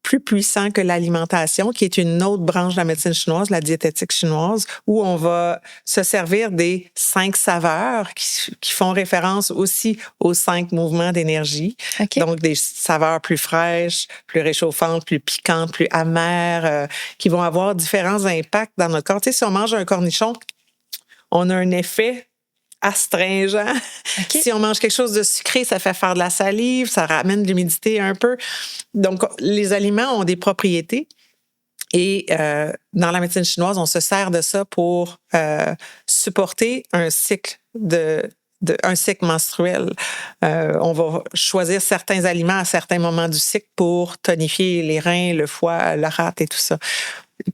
Speaker 1: plus puissante que l'alimentation, qui est une autre branche de la médecine chinoise, la diététique chinoise, où on va se servir des 5 saveurs qui font référence aussi aux 5 mouvements d'énergie.
Speaker 2: Okay.
Speaker 1: Donc, des saveurs plus fraîches, plus réchauffantes, plus piquantes, plus amères, qui vont avoir différents impacts dans notre corps. Tu sais, si on mange un cornichon, on a un effet astringent.
Speaker 2: Okay.
Speaker 1: Si on mange quelque chose de sucré, ça fait faire de la salive, ça ramène de l'humidité un peu. Donc, les aliments ont des propriétés. Et dans la médecine chinoise, on se sert de ça pour supporter un cycle un cycle menstruel. On va choisir certains aliments à certains moments du cycle pour tonifier les reins, le foie, la rate et tout ça.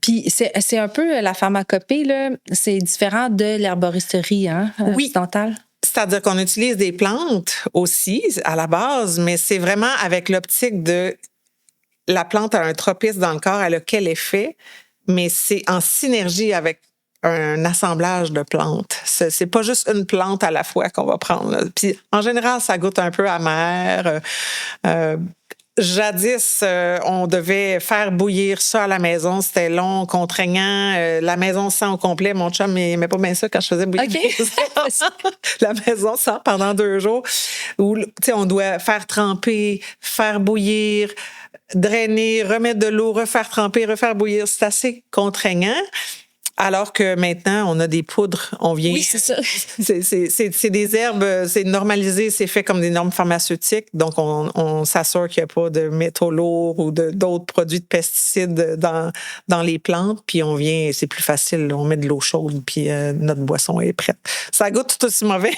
Speaker 2: Puis c'est un peu la pharmacopée, là, c'est différent de l'herboristerie occidentale.
Speaker 1: C'est-à-dire qu'on utilise des plantes aussi à la base, mais c'est vraiment avec l'optique de la plante a un tropisme dans le corps, elle a quel effet, mais c'est en synergie avec un assemblage de plantes. C'est pas juste une plante à la fois qu'on va prendre. Là. Puis en général, ça goûte un peu amer. Jadis, on devait faire bouillir ça à la maison. C'était long, contraignant. La maison sent au complet. Mon chum n'aimait pas bien ça quand je faisais bouillir.
Speaker 2: Okay.
Speaker 1: La maison sent pendant 2 jours. Où, tu sais, on doit faire tremper, faire bouillir, drainer, remettre de l'eau, refaire tremper, refaire bouillir. C'est assez contraignant. Alors que maintenant, on a des poudres, on vient...
Speaker 2: Oui, c'est ça.
Speaker 1: C'est des herbes, c'est normalisé, c'est fait comme des normes pharmaceutiques. Donc, on s'assure qu'il n'y a pas de métaux lourds ou d'autres produits de pesticides dans les plantes. Puis on vient, c'est plus facile, on met de l'eau chaude, puis notre boisson est prête. Ça goûte tout aussi mauvais,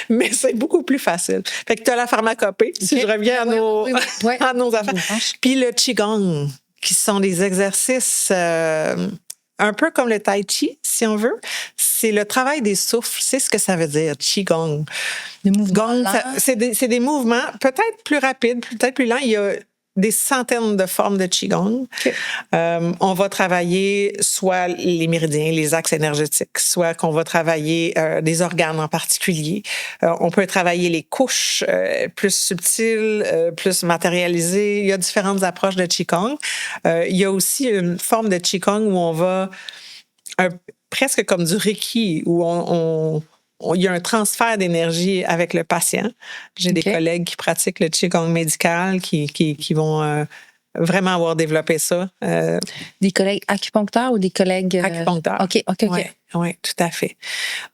Speaker 1: mais c'est beaucoup plus facile. Fait que tu as la pharmacopée, si je reviens à nos affaires. Puis le Qigong, qui sont des exercices... un peu comme le tai chi, si on veut. C'est le travail des souffles. C'est ce que ça veut dire, qigong.
Speaker 2: Des mouvements
Speaker 1: Gong,
Speaker 2: lents.
Speaker 1: c'est des mouvements peut-être plus rapides, peut-être plus lents. Il y a des centaines de formes de qigong.
Speaker 2: OK.
Speaker 1: On va travailler soit les méridiens, les axes énergétiques, soit qu'on va travailler des organes en particulier. On peut travailler les couches plus subtiles, plus matérialisées. Il y a différentes approches de qigong. Il y a aussi une forme de qigong où on va presque comme du reiki, où il y a un transfert d'énergie avec le patient. J'ai des collègues qui pratiquent le qigong médical qui vont vraiment avoir développé ça.
Speaker 2: Des collègues acupuncteurs ou des collègues...
Speaker 1: Acupuncteurs.
Speaker 2: OK.
Speaker 1: Oui, tout à fait.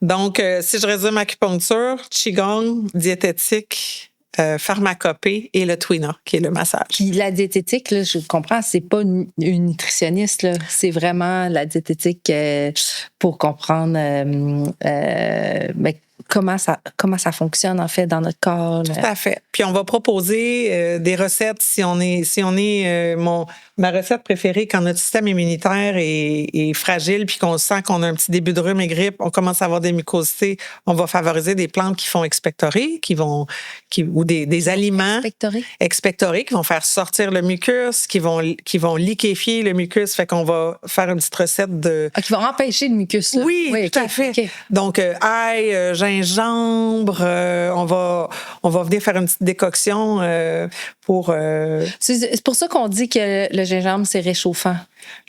Speaker 1: Donc, si je résume acupuncture, qigong, diététique, pharmacopée et le Tuina, qui est le massage.
Speaker 2: Puis la diététique, là, je comprends, c'est pas une nutritionniste, là. C'est vraiment la diététique pour comprendre comment ça fonctionne, en fait, dans notre corps. Là.
Speaker 1: Tout à fait. Puis on va proposer des recettes ma recette préférée quand notre système immunitaire est fragile puis qu'on sent qu'on a un petit début de rhume et grippe, on commence à avoir des mucosités, on va favoriser des plantes qui font expectorer, ou des aliments expectorés qui vont faire sortir le mucus, qui vont liquéfier le mucus, fait qu'on va faire une petite recette de...
Speaker 2: qui vont empêcher le mucus. Là.
Speaker 1: Oui, tout à fait. Okay. Donc, ail, gingembre, on va venir faire une petite décoction pour...
Speaker 2: C'est pour ça qu'on dit que le gingembre, c'est réchauffant.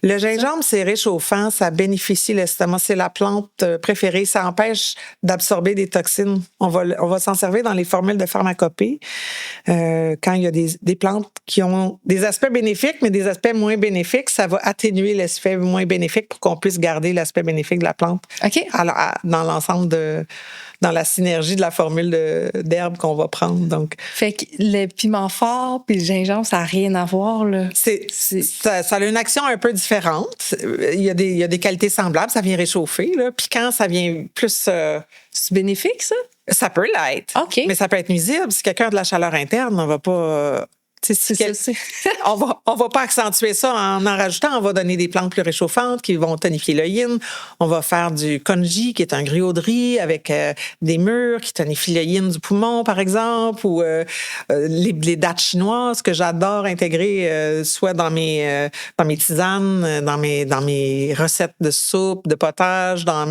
Speaker 1: Le gingembre, c'est réchauffant, ça bénéficie l'estomac, c'est la plante préférée, ça empêche d'absorber des toxines. On va s'en servir dans les formules de pharmacopée quand il y a des plantes qui ont des aspects bénéfiques, mais des aspects moins bénéfiques, ça va atténuer l'aspect moins bénéfique pour qu'on puisse garder l'aspect bénéfique de la plante.
Speaker 2: OK.
Speaker 1: Alors, dans l'ensemble dans la synergie de la formule d'herbe qu'on va prendre. Donc,
Speaker 2: fait que le piment fort puis le gingembre, ça n'a rien à voir, là.
Speaker 1: Ça a une action un peu différente. Il y a des qualités semblables. Ça vient réchauffer, là. Piquant, ça vient plus...
Speaker 2: C'est bénéfique, ça?
Speaker 1: Ça peut l'être.
Speaker 2: OK.
Speaker 1: Mais ça peut être nuisible. Si quelqu'un a de la chaleur interne, on va pas... on va pas accentuer ça en rajoutant. On va donner des plantes plus réchauffantes qui vont tonifier le yin. On va faire du congee, qui est un gruau de riz avec des mûres qui tonifient le yin du poumon, par exemple, ou les dattes chinoises que j'adore intégrer soit dans mes tisanes, dans mes recettes de soupe, de potage, dans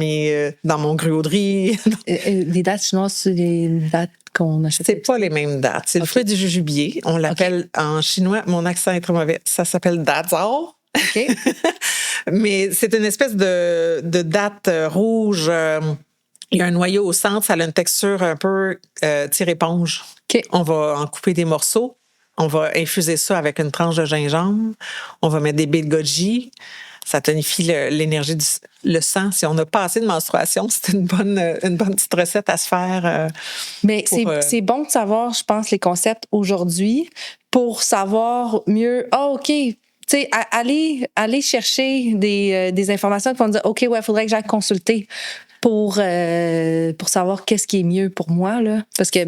Speaker 1: mon gruau de riz.
Speaker 2: Les dattes chinoises, c'est des dattes qu'on achète.
Speaker 1: C'est pas les mêmes dattes. C'est le fruit du jujubier. On l'appelle en chinois, mon accent est très mauvais, ça s'appelle dazao.
Speaker 2: OK.
Speaker 1: Mais c'est une espèce de date rouge. Il y a un noyau au centre, ça a une texture un peu tire-éponge.
Speaker 2: OK.
Speaker 1: On va en couper des morceaux. On va infuser ça avec une tranche de gingembre. On va mettre des baies de goji. Ça tonifie l'énergie le sang. Si on n'a pas assez de menstruation, c'est une bonne petite recette à se faire.
Speaker 2: Mais c'est bon de savoir, je pense, les concepts aujourd'hui pour savoir mieux. OK. Tu sais, aller chercher des informations qui vont dire OK, ouais, il faudrait que j'aille consulter pour savoir qu'est-ce qui est mieux pour moi, là. Parce que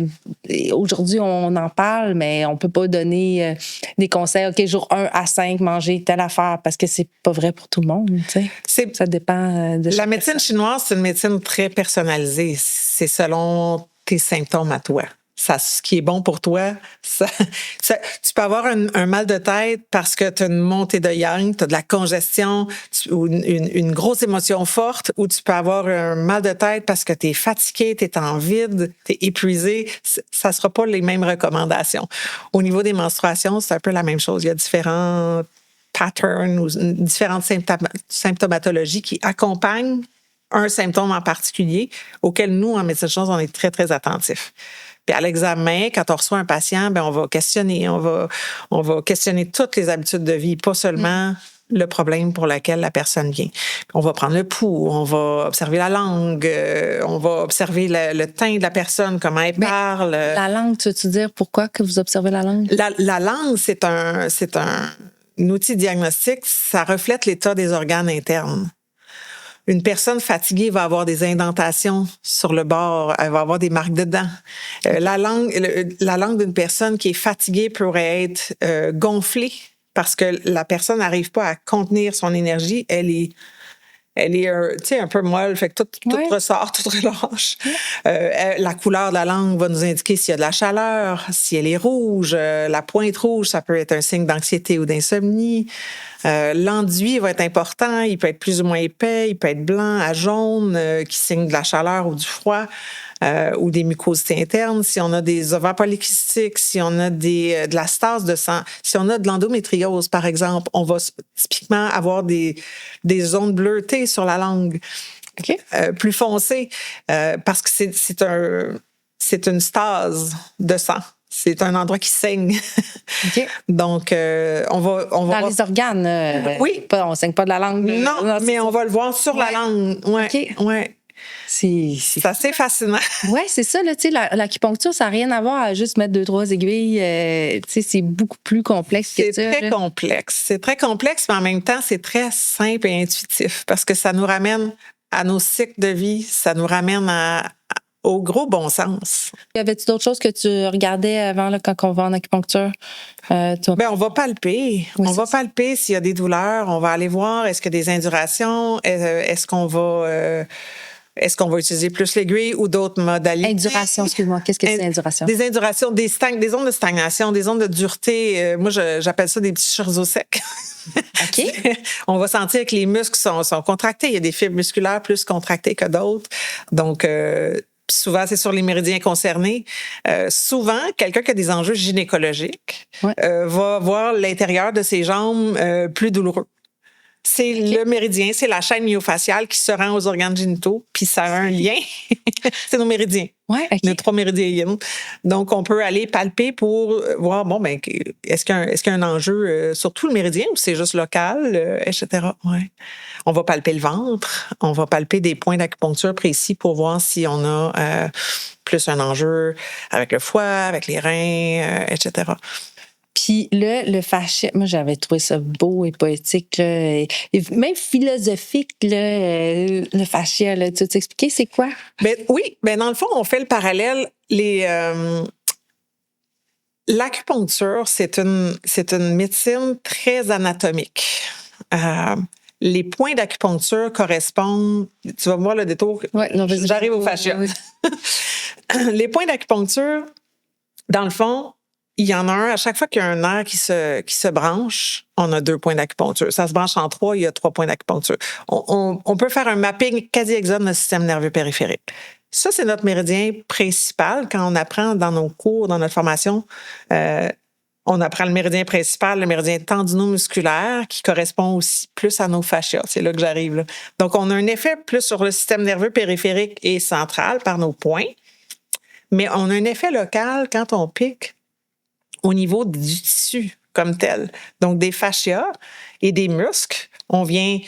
Speaker 2: aujourd'hui, on en parle, mais on peut pas donner des conseils. OK, jour 1 à 5, manger telle affaire, parce que c'est pas vrai pour tout le monde, tu sais. Ça dépend de
Speaker 1: la médecine chinoise, c'est une médecine très personnalisée. C'est selon tes symptômes à toi. Ce qui est bon pour toi, tu peux avoir un mal de tête parce que tu as une montée de yang, tu as de la congestion ou une grosse émotion forte, ou tu peux avoir un mal de tête parce que tu es fatigué, tu es en vide, tu es épuisé. Ça ne sera pas les mêmes recommandations. Au niveau des menstruations, c'est un peu la même chose. Il y a différents patterns ou différentes symptomatologies qui accompagnent un symptôme en particulier auquel nous, en médecine chinoise, on est très, très attentifs. Puis à l'examen, quand on reçoit un patient, on va questionner. On va questionner toutes les habitudes de vie, pas seulement le problème pour lequel la personne vient. On va prendre le pouls, on va observer la langue, on va observer le teint de la personne, comment elle parle.
Speaker 2: La langue, tu veux-tu dire pourquoi que vous observez la langue?
Speaker 1: La langue, c'est un outil diagnostique. Ça reflète l'état des organes internes. Une personne fatiguée va avoir des indentations sur le bord, elle va avoir des marques de dents. La langue d'une personne qui est fatiguée pourrait être gonflée parce que la personne n'arrive pas à contenir son énergie. Elle elle est un peu molle, fait que tout ressort, tout relâche. La couleur de la langue va nous indiquer s'il y a de la chaleur, si elle est rouge. La pointe rouge, ça peut être un signe d'anxiété ou d'insomnie. L'enduit va être important, il peut être plus ou moins épais, il peut être blanc à jaune, qui signe de la chaleur ou du froid. Ou des mucosités internes, si on a des ovaires polykystiques, si on a de la stase de sang, si on a de l'endométriose, par exemple, on va typiquement avoir des zones bleutées sur la langue, plus foncées, parce que c'est une stase de sang. C'est un endroit qui saigne. Donc, on va
Speaker 2: dans les organes.
Speaker 1: Oui.
Speaker 2: On ne saigne pas de la langue.
Speaker 1: Non, mais on va le voir sur la langue. Ouais. C'est assez fascinant.
Speaker 2: Oui, c'est ça. L'acupuncture, ça n'a rien à voir à juste mettre 2-3 aiguilles. C'est beaucoup plus complexe que ça.
Speaker 1: C'est très complexe. C'est très complexe, mais en même temps, c'est très simple et intuitif parce que ça nous ramène à nos cycles de vie, ça nous ramène au gros bon sens.
Speaker 2: Y avait-tu d'autres choses que tu regardais avant, là, quand on va en acupuncture?
Speaker 1: On va palper.
Speaker 2: Oui,
Speaker 1: on va palper s'il y a des douleurs. On va aller voir est-ce qu'il y a des indurations. Est-ce qu'on va utiliser plus l'aiguille ou d'autres modalités?
Speaker 2: Induration, excuse-moi. Qu'est-ce que c'est induration?
Speaker 1: Des indurations, des zones de stagnation, des zones de dureté. Moi, j'appelle ça des petits cerceaux secs.
Speaker 2: OK.
Speaker 1: On va sentir que les muscles sont contractés. Il y a des fibres musculaires plus contractées que d'autres. Donc, souvent, c'est sur les méridiens concernés. Souvent, quelqu'un qui a des enjeux gynécologiques va voir l'intérieur de ses jambes plus douloureux. C'est le méridien, c'est la chaîne myofaciale qui se rend aux organes génitaux, puis ça a un lien. C'est nos méridiens. Nos 3 méridiens yin. Donc, on peut aller palper pour voir, est-ce qu'il y a un enjeu sur tout le méridien ou c'est juste local, etc. Ouais. On va palper le ventre, on va palper des points d'acupuncture précis pour voir si on a plus un enjeu avec le foie, avec les reins, etc.
Speaker 2: Puis là, le fascia, moi, j'avais trouvé ça beau et poétique, là, et même philosophique, là, le fascia. Là. Tu veux t'expliquer c'est quoi?
Speaker 1: Oui, dans le fond, on fait le parallèle. L'acupuncture, c'est une médecine très anatomique. Les points d'acupuncture correspondent... Tu vas voir le détour. J'arrive au fascia. Oui. Les points d'acupuncture, dans le fond, il y en a un, à chaque fois qu'il y a un nerf qui se branche, on a 2 points d'acupuncture. Ça se branche en 3, il y a 3 points d'acupuncture. On peut faire un mapping quasi-exode de notre système nerveux périphérique. Ça, c'est notre méridien principal. Quand on apprend dans nos cours, dans notre formation, on apprend le méridien principal, le méridien tendinomusculaire, qui correspond aussi plus à nos fascias. C'est là que j'arrive. Là. Donc, on a un effet plus sur le système nerveux périphérique et central par nos points, mais on a un effet local quand on pique au niveau du tissu comme tel. Donc, des fascias et des muscles, on vient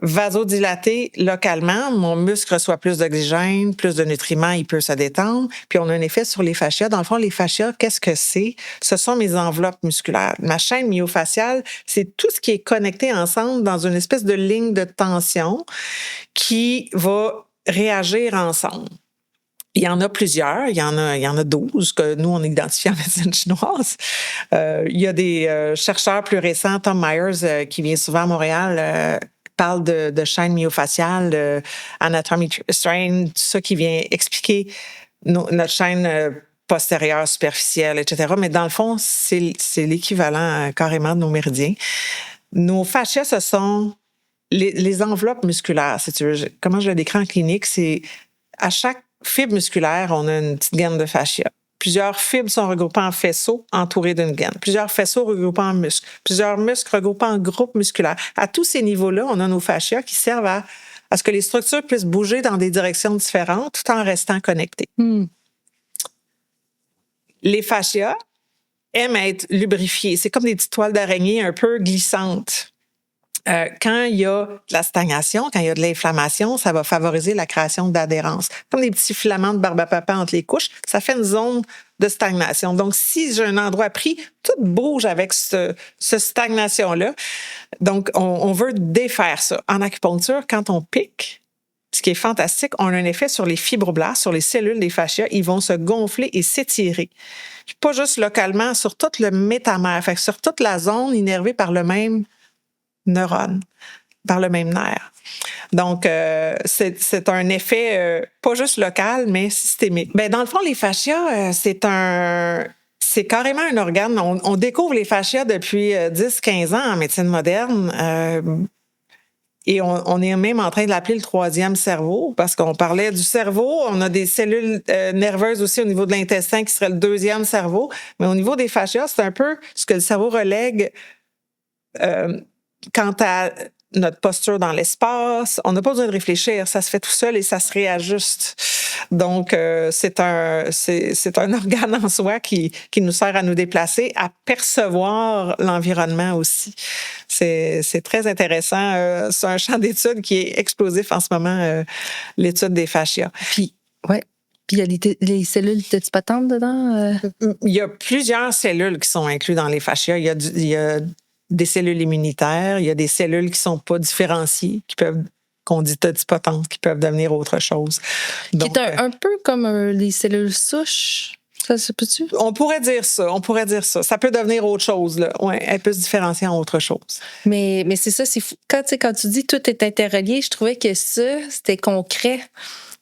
Speaker 1: vasodilater localement. Mon muscle reçoit plus d'oxygène, plus de nutriments, il peut se détendre. Puis, on a un effet sur les fascias. Dans le fond, les fascias, qu'est-ce que c'est? Ce sont mes enveloppes musculaires. Ma chaîne myofaciale, c'est tout ce qui est connecté ensemble dans une espèce de ligne de tension qui va réagir ensemble. Il y en a plusieurs. Il y en a 12 que nous, on identifie en médecine chinoise. Il y a des chercheurs plus récents, Tom Myers, qui vient souvent à Montréal, parle de chaîne myofaciale, anatomy strain, tout ça qui vient expliquer notre chaîne postérieure, superficielle, etc. Mais dans le fond, c'est l'équivalent carrément de nos méridiens. Nos fascias, ce sont les enveloppes musculaires, si tu veux. Comment je le décris en clinique, c'est à chaque fibre musculaire, on a une petite gaine de fascia. Plusieurs fibres sont regroupées en faisceaux entourés d'une gaine. Plusieurs faisceaux regroupés en muscles. Plusieurs muscles regroupés en groupes musculaires. À tous ces niveaux-là, on a nos fascias qui servent à ce que les structures puissent bouger dans des directions différentes tout en restant connectées. Les fascias aiment être lubrifiés. C'est comme des petites toiles d'araignée un peu glissantes. Quand il y a de la stagnation, quand il y a de l'inflammation, ça va favoriser la création d'adhérence. Comme des petits filaments de barbe à papa entre les couches, ça fait une zone de stagnation. Donc, si j'ai un endroit pris, tout bouge avec ce stagnation-là. Donc, on veut défaire ça. En acupuncture, quand on pique, ce qui est fantastique, on a un effet sur les fibroblastes, sur les cellules des fascias. Ils vont se gonfler et s'étirer. Pas juste localement, sur tout le métamère, fait que sur toute la zone innervée par le même neurone. par le même nerf. Donc, c'est un effet pas juste local, mais systémique. Ben, dans le fond, les fascias, c'est carrément un organe. On découvre les fascias depuis 10-15 ans en médecine moderne. Et on est même en train de l'appeler le troisième cerveau parce qu'on parlait du cerveau. On a des cellules nerveuses aussi au niveau de l'intestin qui serait le deuxième cerveau. Mais au niveau des fascias, c'est un peu ce que le cerveau relègue quant à notre posture dans l'espace. On n'a pas besoin de réfléchir. Ça se fait tout seul et ça se réajuste. Donc, c'est un organe en soi qui nous sert à nous déplacer, à percevoir l'environnement aussi. C'est très intéressant. C'est un champ d'études qui est explosif en ce moment, l'étude des fascias.
Speaker 2: Puis, ouais. Puis, il y a les cellules totipotentes dedans?
Speaker 1: Il y a plusieurs cellules qui sont incluses dans les fascias. Il y a des cellules immunitaires, il y a des cellules qui ne sont pas différenciées, qu'on dit totipotentes, qui peuvent devenir autre chose. Donc,
Speaker 2: qui est un peu comme les cellules souches. Ça se peut-tu?
Speaker 1: On pourrait dire ça. Ça peut devenir autre chose, là. Ouais, elle peut se différencier en autre chose.
Speaker 2: Mais c'est ça, c'est fou. Quand tu dis tout est interrelié, je trouvais que ça, c'était concret.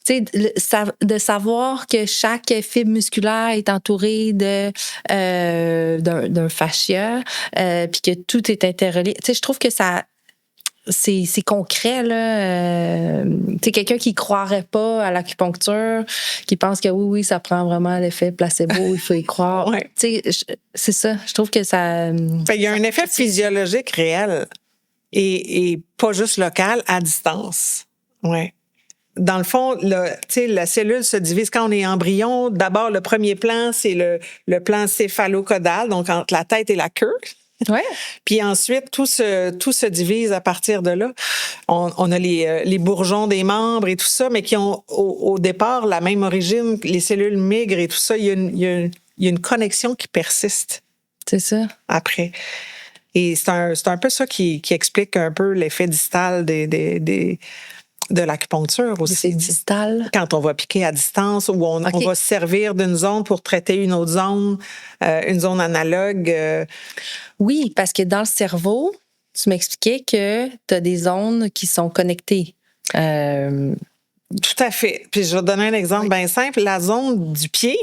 Speaker 2: De savoir que chaque fibre musculaire est entourée d'un fascia, puis que tout est interrelié. Je trouve que ça, c'est concret, là. Quelqu'un qui croirait pas à l'acupuncture, qui pense que oui, ça prend vraiment l'effet placebo, il faut y croire.
Speaker 1: Ouais.
Speaker 2: C'est ça. Je trouve que ça...
Speaker 1: Il y a un effet physiologique réel et pas juste local, à distance. Ouais. Dans le fond, la cellule se divise quand on est embryon. D'abord, le premier plan, c'est le plan céphalocodal, donc entre la tête et la queue.
Speaker 2: Ouais.
Speaker 1: Puis ensuite, tout se divise à partir de là. On a les bourgeons des membres et tout ça, mais qui ont au départ la même origine. Les cellules migrent et tout ça. Il y a une connexion qui persiste.
Speaker 2: C'est ça.
Speaker 1: Après. Et c'est un peu ça qui explique un peu l'effet distal de l'acupuncture aussi.
Speaker 2: C'est distal.
Speaker 1: Quand on va piquer à distance ou on va se servir d'une zone pour traiter une autre zone, une zone analogue.
Speaker 2: Oui, parce que dans le cerveau, tu m'expliquais que tu as des zones qui sont connectées.
Speaker 1: Tout à fait. Puis je vais te donner un exemple bien simple. La zone du pied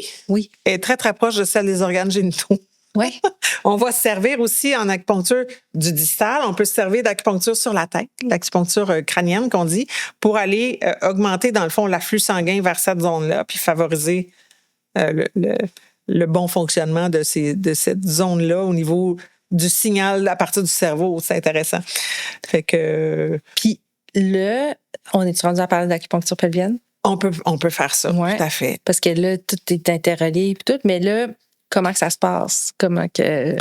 Speaker 1: est très, très proche de celle des organes génitaux.
Speaker 2: Oui.
Speaker 1: On va se servir aussi en acupuncture du distal. On peut se servir d'acupuncture sur la tête, l'acupuncture crânienne qu'on dit, pour aller augmenter, dans le fond, l'afflux sanguin vers cette zone-là, puis favoriser le bon fonctionnement de cette zone-là au niveau du signal à partir du cerveau. C'est intéressant. Fait que...
Speaker 2: Puis là, on est rendu à parler d'acupuncture pelvienne?
Speaker 1: On peut faire ça, tout à fait.
Speaker 2: Parce que là, tout est interrelié et tout, mais là, comment que ça se passe? Comment que...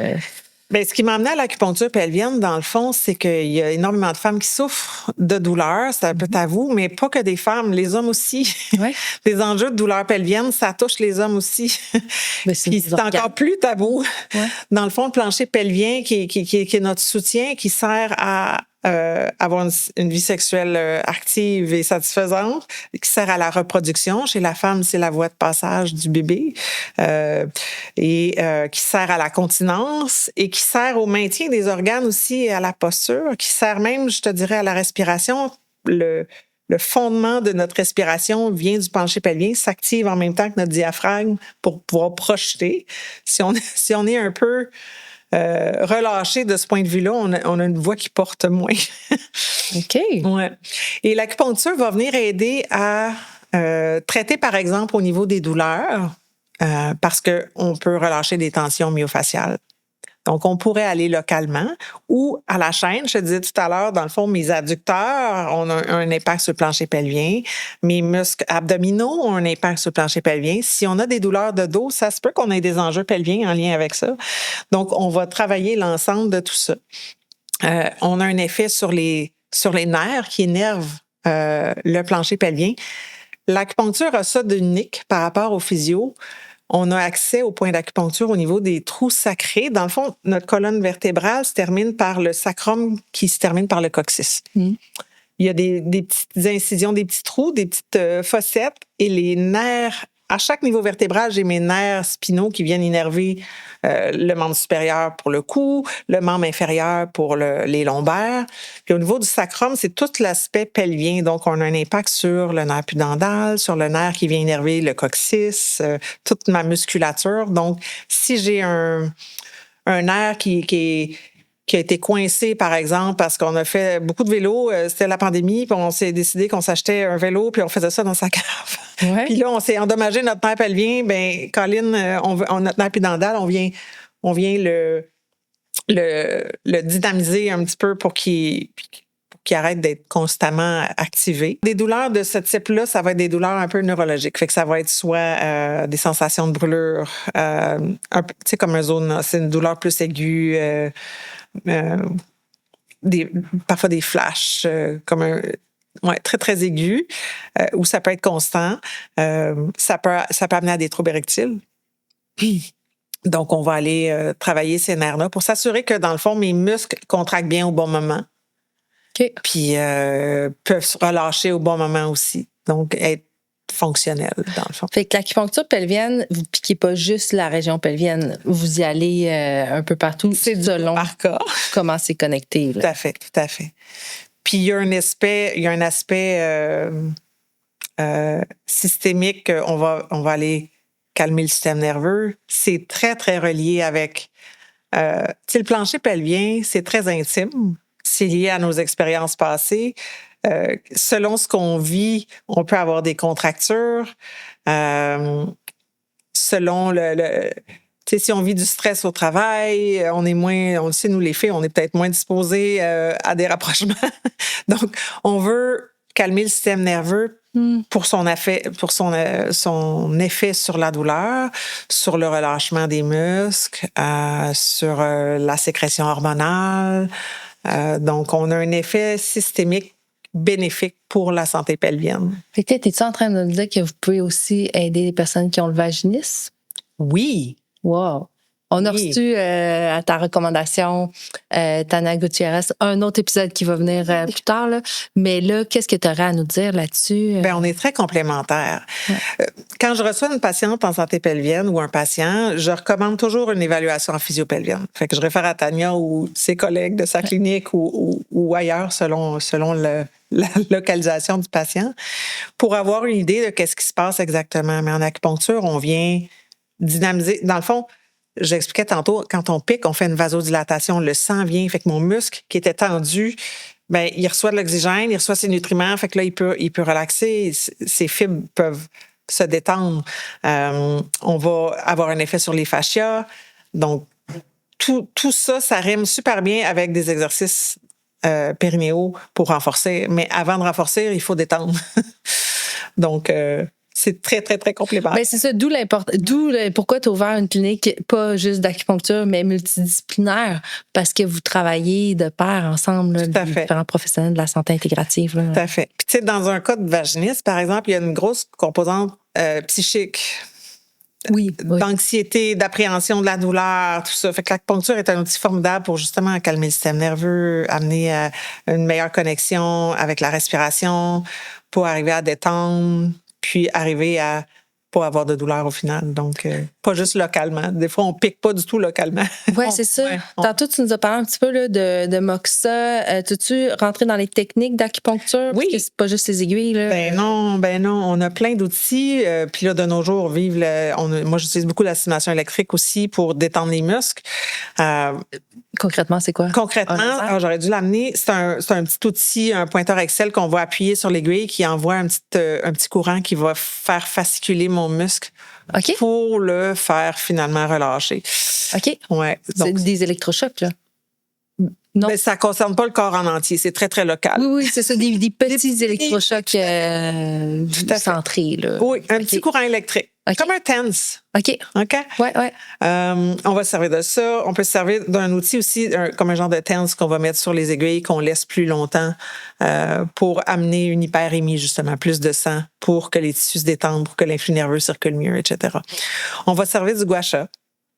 Speaker 1: Bien, ce qui m'a amené à l'acupuncture pelvienne, dans le fond, c'est qu'il y a énormément de femmes qui souffrent de douleurs, c'est un peu tabou, mais pas que des femmes, les hommes aussi.
Speaker 2: Ouais.
Speaker 1: Les enjeux de douleurs pelviennes, ça touche les hommes aussi. Puis c'est encore plus tabou.
Speaker 2: Ouais.
Speaker 1: Dans le fond, le plancher pelvien, qui est notre soutien, qui sert à avoir une vie sexuelle active et satisfaisante, qui sert à la reproduction. Chez la femme, c'est la voie de passage du bébé, et qui sert à la continence et qui sert au maintien des organes aussi et à la posture, qui sert même, je te dirais, à la respiration. Le fondement de notre respiration vient du plancher pelvien, s'active en même temps que notre diaphragme pour pouvoir projeter. Si on est un peu relâché de ce point de vue-là, on a une voix qui porte moins.
Speaker 2: OK.
Speaker 1: Ouais. Et l'acupuncture va venir aider à traiter, par exemple, au niveau des douleurs, parce qu'on peut relâcher des tensions myofaciales. Donc, on pourrait aller localement ou à la chaîne. Je te disais tout à l'heure, dans le fond, mes adducteurs ont un impact sur le plancher pelvien. Mes muscles abdominaux ont un impact sur le plancher pelvien. Si on a des douleurs de dos, ça se peut qu'on ait des enjeux pelviens en lien avec ça. Donc, on va travailler l'ensemble de tout ça. On a un effet sur les nerfs qui énervent le plancher pelvien. L'acupuncture a ça d'unique par rapport au physio. On a accès aux points d'acupuncture au niveau des trous sacrés. Dans le fond, notre colonne vertébrale se termine par le sacrum qui se termine par le coccyx. Il y a des petites incisions, des petits trous, des petites fossettes et les nerfs à chaque niveau vertébral, j'ai mes nerfs spinaux qui viennent innerver le membre supérieur pour le cou, le membre inférieur pour les lombaires. Puis au niveau du sacrum, c'est tout l'aspect pelvien. Donc, on a un impact sur le nerf pudendal, sur le nerf qui vient innerver le coccyx, toute ma musculature. Donc, si j'ai un nerf qui a été coincé, par exemple, parce qu'on a fait beaucoup de vélo. C'était la pandémie, puis on s'est décidé qu'on s'achetait un vélo, puis on faisait ça dans sa cave.
Speaker 2: Ouais.
Speaker 1: Puis là, on s'est endommagé notre nerf pelvien. Ben, Colin, notre nerf pudendal, on vient le dynamiser un petit peu pour qu'il arrête d'être constamment activé. Des douleurs de ce type-là, ça va être des douleurs un peu neurologiques. Fait que ça va être soit des sensations de brûlure, tu sais, comme un zone, c'est une douleur plus aiguë, parfois des flashs, très, très aigus, ou ça peut être constant. Ça peut amener à des troubles érectiles. Donc, on va aller travailler ces nerfs-là pour s'assurer que, dans le fond, mes muscles contractent bien au bon moment.
Speaker 2: OK.
Speaker 1: Puis peuvent se relâcher au bon moment aussi. Donc, être fonctionnel, dans le fond.
Speaker 2: Fait que l'acupuncture pelvienne, vous piquez pas juste la région pelvienne, vous y allez un peu partout.
Speaker 1: C'est
Speaker 2: selon
Speaker 1: par cas.
Speaker 2: comment c'est connecté. Là.
Speaker 1: Tout à fait. Puis il y a un aspect systémique. On va aller calmer le système nerveux. C'est très, très relié avec... tu sais, le plancher pelvien, c'est très intime. C'est lié à nos expériences passées. Selon ce qu'on vit, on peut avoir des contractures. Selon tu sais, si on vit du stress au travail, on le sait, nous les filles, on est peut-être moins disposés à des rapprochements. Donc, on veut calmer le système nerveux pour son effet sur la douleur, sur le relâchement des muscles, sur la sécrétion hormonale. Donc, on a un effet systémique bénéfique pour la santé pelvienne.
Speaker 2: Fait que t'es-tu en train de me dire que vous pouvez aussi aider les personnes qui ont le vaginisme?
Speaker 1: Oui.
Speaker 2: Wow! On a reçu à ta recommandation, Tania Gutiérrez, un autre épisode qui va venir plus tard. Là. Mais là, qu'est-ce que tu aurais à nous dire là-dessus?
Speaker 1: Bien, on est très complémentaires. Ouais. Quand je reçois une patiente en santé pelvienne ou un patient, je recommande toujours une évaluation en physio-pelvienne. Fait que je réfère à Tania ou ses collègues de sa clinique ou ailleurs selon la localisation du patient pour avoir une idée de qu'est-ce qui se passe exactement. Mais en acupuncture, on vient dynamiser. Dans le fond, j'expliquais tantôt, quand on pique, on fait une vasodilatation, le sang vient, fait que mon muscle qui était tendu, ben il reçoit de l'oxygène, il reçoit ses nutriments, fait que là, il peut relaxer, ses fibres peuvent se détendre. On va avoir un effet sur les fascias. Donc, tout ça, ça rime super bien avec des exercices périnéaux pour renforcer. Mais avant de renforcer, il faut détendre. Donc, c'est très, très, très complémentaire.
Speaker 2: Ben c'est ça, pourquoi tu as ouvert une clinique, pas juste d'acupuncture, mais multidisciplinaire, parce que vous travaillez de pair ensemble, là, différents professionnels de la santé intégrative. Là.
Speaker 1: Tout à fait. Puis, tu sais, dans un cas de vaginisme, par exemple, il y a une grosse composante psychique.
Speaker 2: Oui.
Speaker 1: D'anxiété, d'appréhension de la douleur, tout ça. Fait que l'acupuncture est un outil formidable pour justement calmer le système nerveux, amener à une meilleure connexion avec la respiration, pour arriver à détendre, puis arriver à pas avoir de douleur au final. Donc, pas juste localement. Des fois, on pique pas du tout localement.
Speaker 2: Oui, c'est ça. Tantôt, tu nous as parlé un petit peu là, de Moxa. T'as-tu rentré dans les techniques d'acupuncture?
Speaker 1: Oui.
Speaker 2: Parce que c'est pas juste les aiguilles. Là.
Speaker 1: Ben non. On a plein d'outils. Puis là, de nos jours, moi, j'utilise beaucoup la stimulation électrique aussi pour détendre les muscles.
Speaker 2: Concrètement, c'est quoi?
Speaker 1: Concrètement, j'aurais dû l'amener. C'est un petit outil, un pointeur Excel qu'on va appuyer sur l'aiguille qui envoie un petit courant qui va faire fasciculer mon muscle pour le faire finalement relâcher.
Speaker 2: OK.
Speaker 1: Ouais.
Speaker 2: Donc, c'est des électrochocs, là?
Speaker 1: Non. Mais ça ne concerne pas le corps en entier. C'est très, très local.
Speaker 2: Oui, c'est ça. Des petits électrochocs centrés. Là.
Speaker 1: Oui, un petit courant électrique. Comme un TENS.
Speaker 2: OK. Ouais.
Speaker 1: On va se servir de ça. On peut se servir d'un outil aussi, comme un genre de TENS qu'on va mettre sur les aiguilles, qu'on laisse plus longtemps pour amener une hyperémie, justement, plus de sang pour que les tissus se détendent, pour que l'influx nerveux circule mieux, etc. On va se servir du gua sha,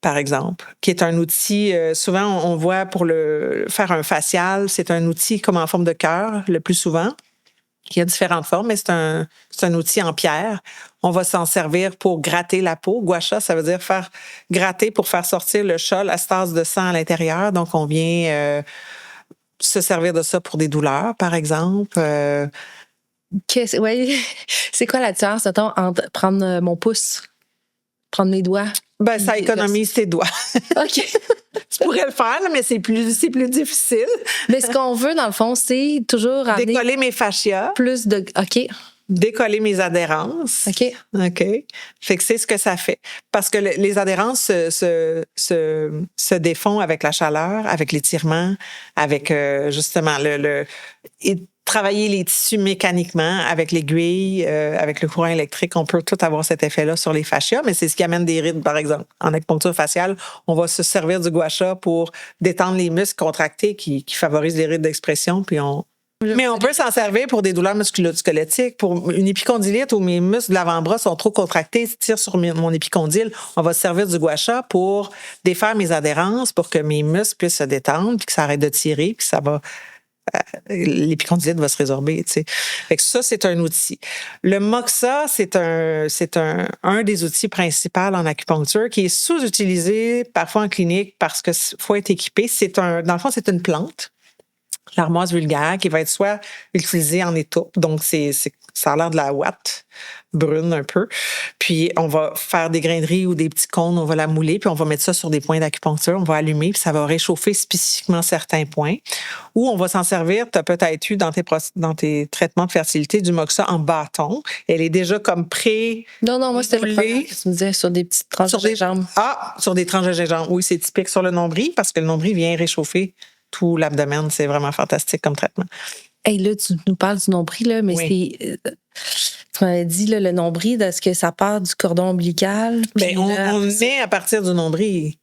Speaker 1: par exemple, qui est un outil, souvent on voit pour faire un facial, c'est un outil comme en forme de cœur le plus souvent. Il y a différentes formes, mais c'est un outil en pierre. On va s'en servir pour gratter la peau. Gua sha, ça veut dire faire gratter pour faire sortir le sha, la stase de sang à l'intérieur. Donc, on vient se servir de ça pour des douleurs, par exemple.
Speaker 2: Oui. C'est quoi la différence, mettons, entre prendre mon pouce, prendre mes doigts?
Speaker 1: Ben, ça économise tes doigts.
Speaker 2: OK.
Speaker 1: Tu pourrais le faire, là, mais c'est plus difficile.
Speaker 2: Mais ce qu'on veut, dans le fond, c'est toujours amener
Speaker 1: décoller mes fascias.
Speaker 2: Plus de... OK.
Speaker 1: Décoller mes adhérences.
Speaker 2: OK.
Speaker 1: Fait que c'est ce que ça fait. Parce que les adhérences se défont avec la chaleur, avec l'étirement, avec justement et travailler les tissus mécaniquement avec l'aiguille, avec le courant électrique. On peut tout avoir cet effet-là sur les fascias, mais c'est ce qui amène des rides, par exemple. En acupuncture faciale, on va se servir du gua sha pour détendre les muscles contractés qui favorisent les rides d'expression, puis mais on peut s'en servir pour des douleurs musculo-squelettiques, pour une épicondylite où mes muscles de l'avant-bras sont trop contractés, tirent sur mon épicondyle. On va se servir du gua sha pour défaire mes adhérences, pour que mes muscles puissent se détendre, puis que ça arrête de tirer, puis ça va... l'épicondylite va se résorber, tu sais. Fait que ça, c'est un outil. Le moxa, c'est un des outils principaux en acupuncture qui est sous-utilisé parfois en clinique parce que faut être équipé. Dans le fond, c'est une plante, l'armoise vulgaire, qui va être soit utilisée en étoupe, donc ça a l'air de la ouate brune un peu. Puis on va faire des grains de riz ou des petits cônes, on va la mouler, puis on va mettre ça sur des points d'acupuncture, on va allumer, puis ça va réchauffer spécifiquement certains points. Ou on va s'en servir, tu as peut-être eu dans tes traitements de fertilité du moxa en bâton. Elle est déjà comme
Speaker 2: Non, moi, c'était le premier que tu me disais, sur des petites tranches de gingembre.
Speaker 1: Sur des tranches de gingembre. Oui, c'est typique sur le nombril, parce que le nombril vient réchauffer tout l'abdomen. C'est vraiment fantastique comme traitement.
Speaker 2: Hey, là, tu nous parles du nombril, là, mais
Speaker 1: oui.
Speaker 2: Tu m'avais dit, là, le nombril, est-ce que ça part du cordon ombilical?
Speaker 1: On met à partir du nombril.